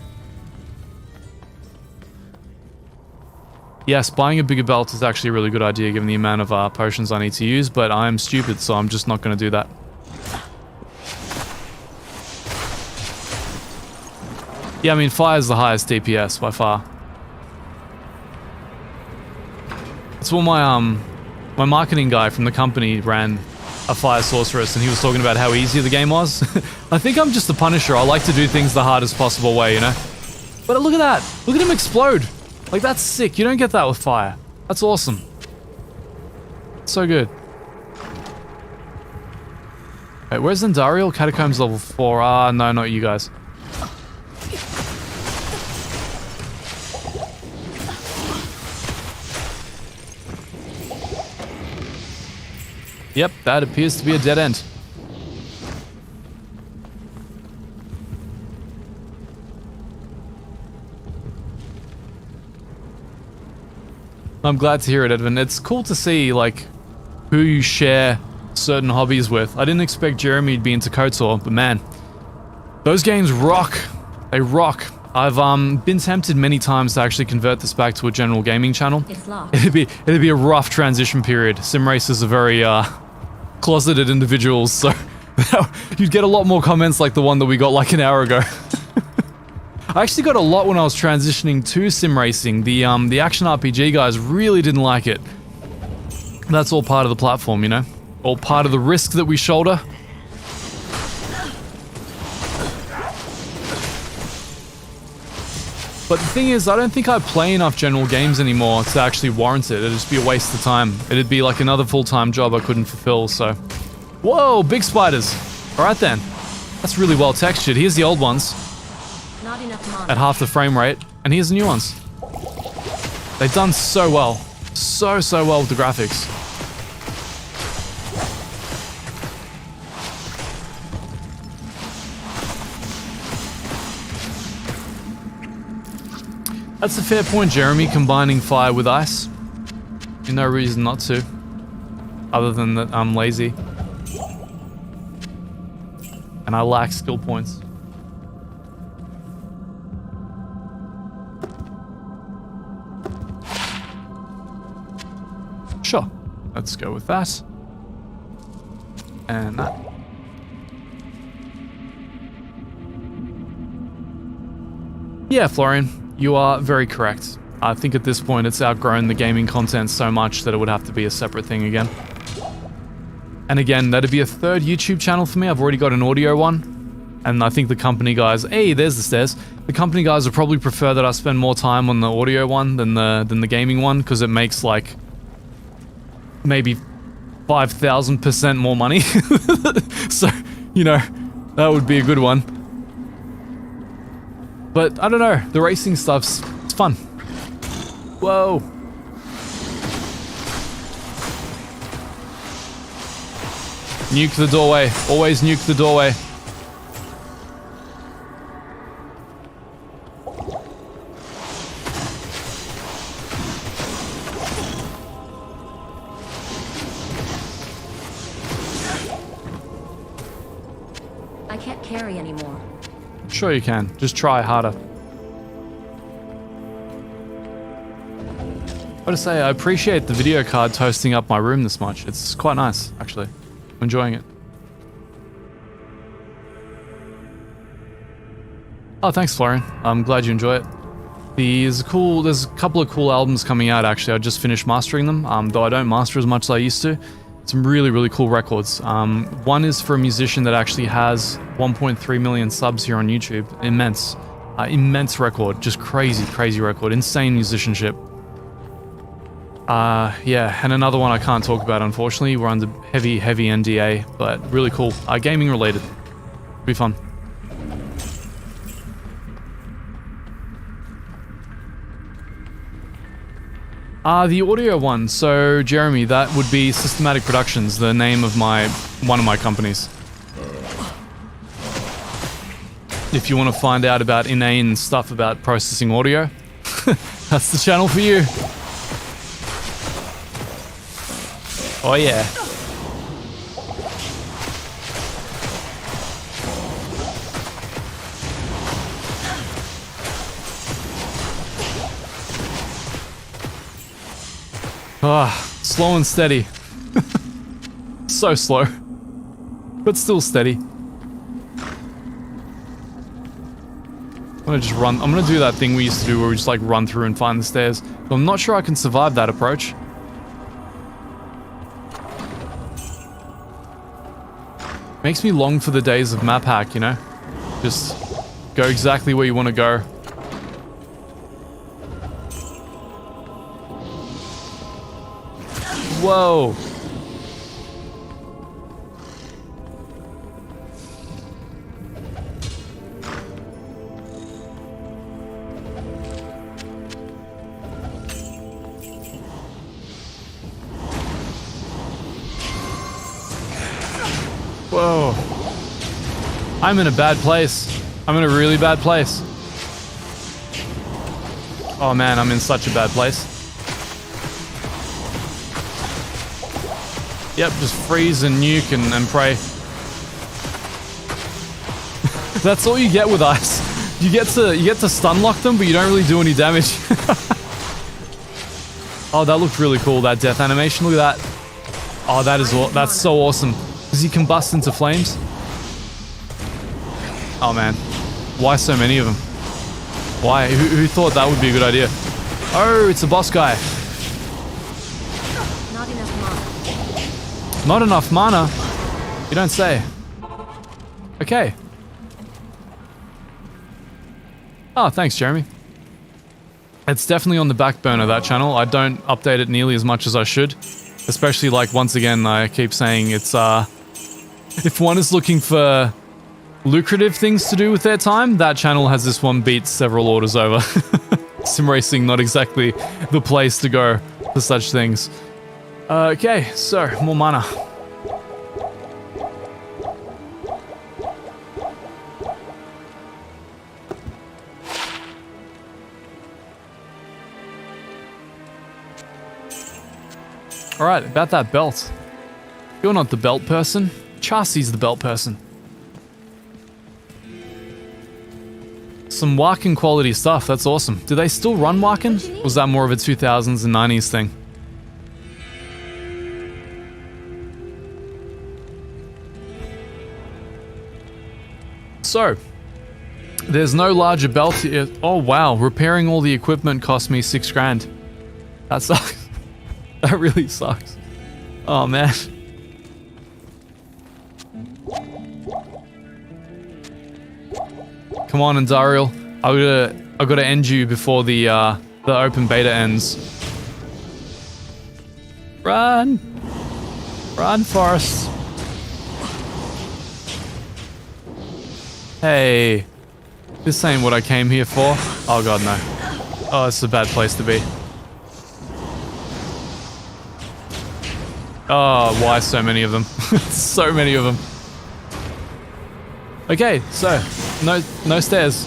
Yes, buying a bigger belt is actually a really good idea given the amount of potions I need to use, but I'm stupid, so I'm just not going to do that. Yeah, I mean, fire's the highest DPS by far. That's what my marketing guy from the company ran a Fire Sorceress, and he was talking about how easy the game was. I think I'm just the Punisher. I like to do things the hardest possible way, you know? But look at that! Look at him explode! Like, that's sick. You don't get that with fire. That's awesome. So good. Wait, where's Andariel? Catacombs level 4. Ah, no, not you guys. Yep, that appears to be a dead end. I'm glad to hear it, Edvin. It's cool to see, like, who you share certain hobbies with. I didn't expect Jeremy to be into KOTOR, but man, those games rock. They rock. I've been tempted many times to actually convert this back to a general gaming channel. It's locked. It'd be a rough transition period. Sim racers are very closeted individuals, so you'd get a lot more comments like the one that we got like an hour ago. I actually got a lot when I was transitioning to sim racing. The action RPG guys really didn't like it. That's all part of the platform, you know? All part of the risk that we shoulder. But the thing is, I don't think I play enough general games anymore to actually warrant it. It'd just be a waste of time. It'd be like another full-time job I couldn't fulfill, so... Whoa, big spiders! Alright then. That's really well textured. Here's the old ones. Not enough mana. At half the frame rate. And here's the new ones. They've done so well. So well with the graphics. That's a fair point, Jeremy, combining fire with ice. No reason not to. Other than that I'm lazy. And I lack skill points. Sure. Let's go with that. And that. Yeah, Florian. You are very correct. I think at this point it's outgrown the gaming content so much that it would have to be a separate thing again. And again, that'd be a third YouTube channel for me. I've already got an audio one. And I think the company guys... Hey, there's the stairs. The company guys would probably prefer that I spend more time on the audio one than the gaming one, because it makes like... maybe 5,000% more money. So, you know, that would be a good one. But, I don't know, the racing stuff's it's fun. Whoa. Nuke the doorway. Always nuke the doorway. I can't carry anymore. Sure you can. Just try harder. What to say, I appreciate the video card toasting up my room this much. It's quite nice, actually. I'm enjoying it. Oh, thanks, Florian. I'm glad you enjoy it. There's a couple of cool albums coming out, actually. I just finished mastering them, though I don't master as much as I used to. Some really cool records. One is for a musician that actually has 1.3 million subs here on YouTube. Immense. Immense record. Just crazy record. Insane musicianship. Yeah, and another one I can't talk about, unfortunately. We're under heavy NDA, but really cool. Gaming related. Be fun. The audio one. So, Jeremy, that would be Systematic Productions, the name of one of my companies. If you want to find out about inane stuff about processing audio, that's the channel for you. Oh yeah. Slow and steady. So slow. But still steady. I'm gonna just run. I'm gonna do that thing we used to do where we just like run through and find the stairs. But I'm not sure I can survive that approach. Makes me long for the days of map hack, you know? Just go exactly where you want to go. Whoa. Whoa. I'm in a bad place. I'm in a really bad place. Oh man, I'm in such a bad place. Yep, just freeze and nuke and pray. That's all you get with ice. You get to stun lock them, but you don't really do any damage. Oh, that looked really cool, that death animation. Look at that. Oh, that's so awesome. Does he combust into flames? Oh man, why so many of them? Why? Who thought that would be a good idea? Oh, it's a boss guy. Not enough mana. Not enough mana? You don't say. Okay. Oh, thanks, Jeremy. It's definitely on the back burner, that channel. I don't update it nearly as much as I should. Especially, like, once again, I keep saying it's, if one is looking for lucrative things to do with their time, that channel has this one beat several orders over. Sim racing, not exactly the place to go for such things. Okay, so, more mana. Alright, about that belt. You're not the belt person. Charcy's the belt person. Some Wacken quality stuff, that's awesome. Do they still run Wacken? Or was that more of a 2000s and 90s thing? So, there's no larger belt here. Oh wow, repairing all the equipment cost me 6 grand. That sucks. That really sucks. Oh man. Come on, Andariel. I gotta end you before the open beta ends. Run! Run, Forest. Hey. This ain't what I came here for. Oh god, no. Oh, it's a bad place to be. Oh, why so many of them? So many of them. Okay, so no stairs.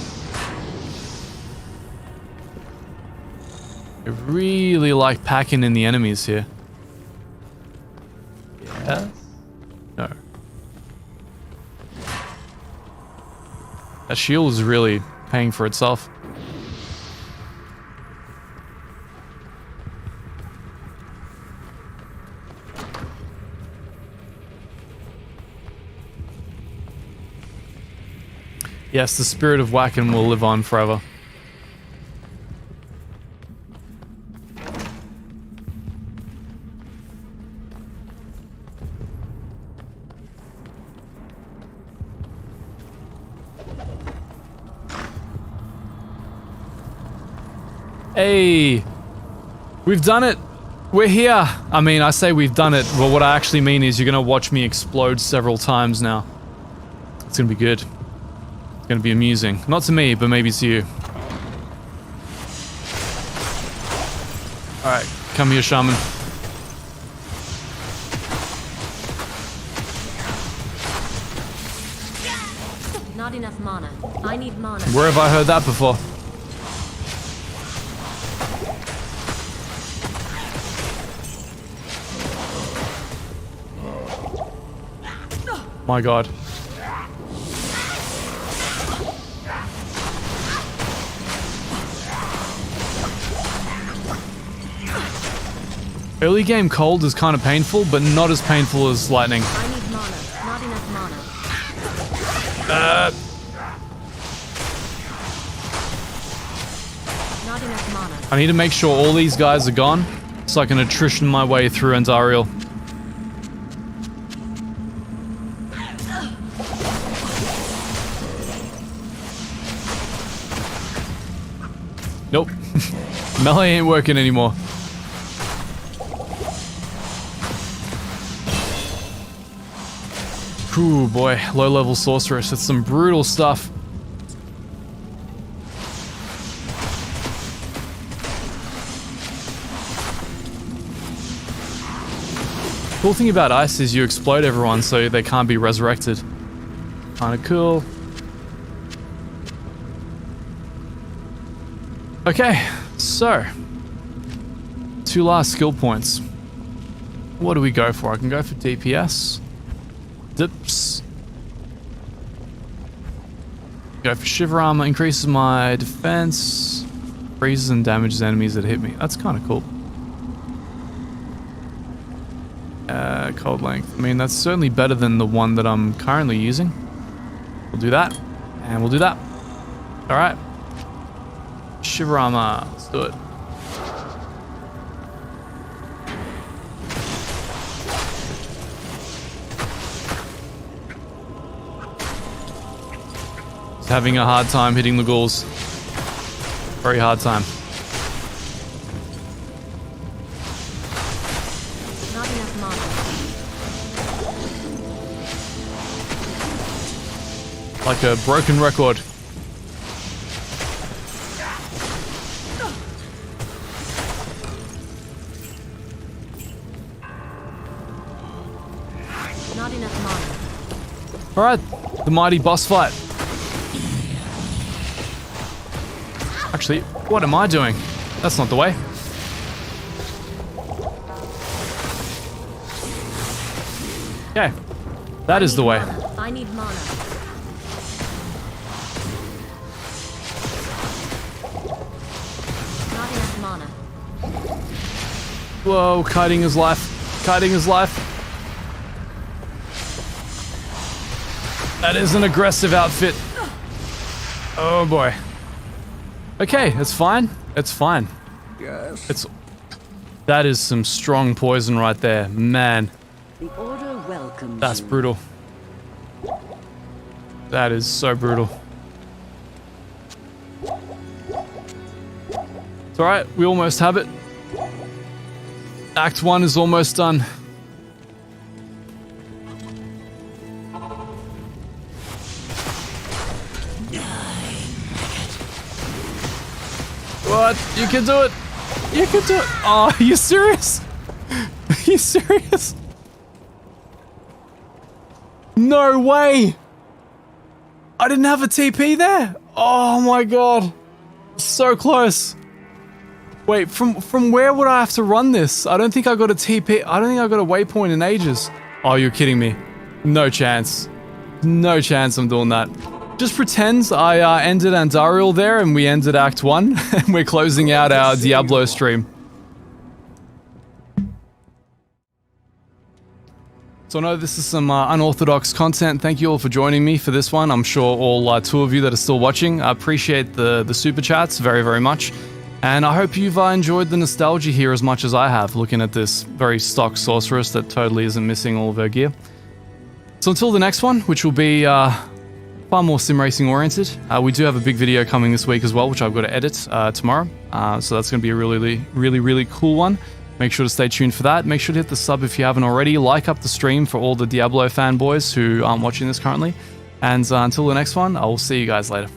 I really like packing in the enemies here. Yeah? No. That shield is really paying for itself. Yes, the spirit of Wacken will live on forever. Hey! We've done it! We're here! I mean, I say we've done it, but what I actually mean is you're gonna watch me explode several times now. It's gonna be good. Gonna be amusing. Not to me, but maybe to you. Alright, come here, Shaman. Not enough mana. I need mana. Where have I heard that before? My god. Early game cold is kind of painful, but not as painful as lightning. I need mana. Not enough mana. Not enough mana. I need to make sure all these guys are gone, so I can attrition my way through Andariel. Nope. Melee ain't working anymore. Ooh boy, low-level Sorceress. It's some brutal stuff. Cool thing about ice is you explode everyone so they can't be resurrected. Kinda cool. Okay, so 2 last skill points. What do we go for? I can go for DPS. Dips. Go for Shiver Armor, increases my defense, freezes and damages enemies that hit me. That's kind of cool. Cold Length. I mean, that's certainly better than the one that I'm currently using. We'll do that, and we'll do that. Alright. shiver armor. Let's do it. Just having a hard time hitting the ghouls. Very hard time. Not enough mana. Like a broken record. Not enough mana. Alright, the mighty boss fight. Actually, what am I doing? That's not the way. Okay, that is the way. I need mana. Not enough mana. Whoa, kiting his life. Kiting his life. That is an aggressive outfit. Oh boy. Okay, it's fine. It's fine. Yes. That is some strong poison right there. Man, The Order welcomes that's you. brutal. That is so brutal. It's alright, we almost have it. Act 1 is almost done. What? You can do it! You can do it! Oh, are you serious? Are you serious? No way! I didn't have a TP there! Oh my god. So close. Wait, from where would I have to run this? I don't think I got a TP. I don't think I got a waypoint in ages. Oh, you're kidding me. No chance. No chance I'm doing that. Just pretend I ended Andariel there and we ended Act 1 and we're closing out our Diablo stream. So I know this is some unorthodox content. Thank you all for joining me for this one. I'm sure all 2 of you that are still watching. I appreciate the super chats very, very much. And I hope you've enjoyed the nostalgia here as much as I have, looking at this very stock sorceress that totally isn't missing all of her gear. So until the next one, which will be far more sim racing oriented, we do have a big video coming this week as well, which I've got to edit tomorrow. So that's going to be a really cool one. Make sure to stay tuned for that. Make sure to hit the sub if you haven't already. Like up the stream for all the Diablo fanboys who aren't watching this currently. And until the next one, I will see you guys later.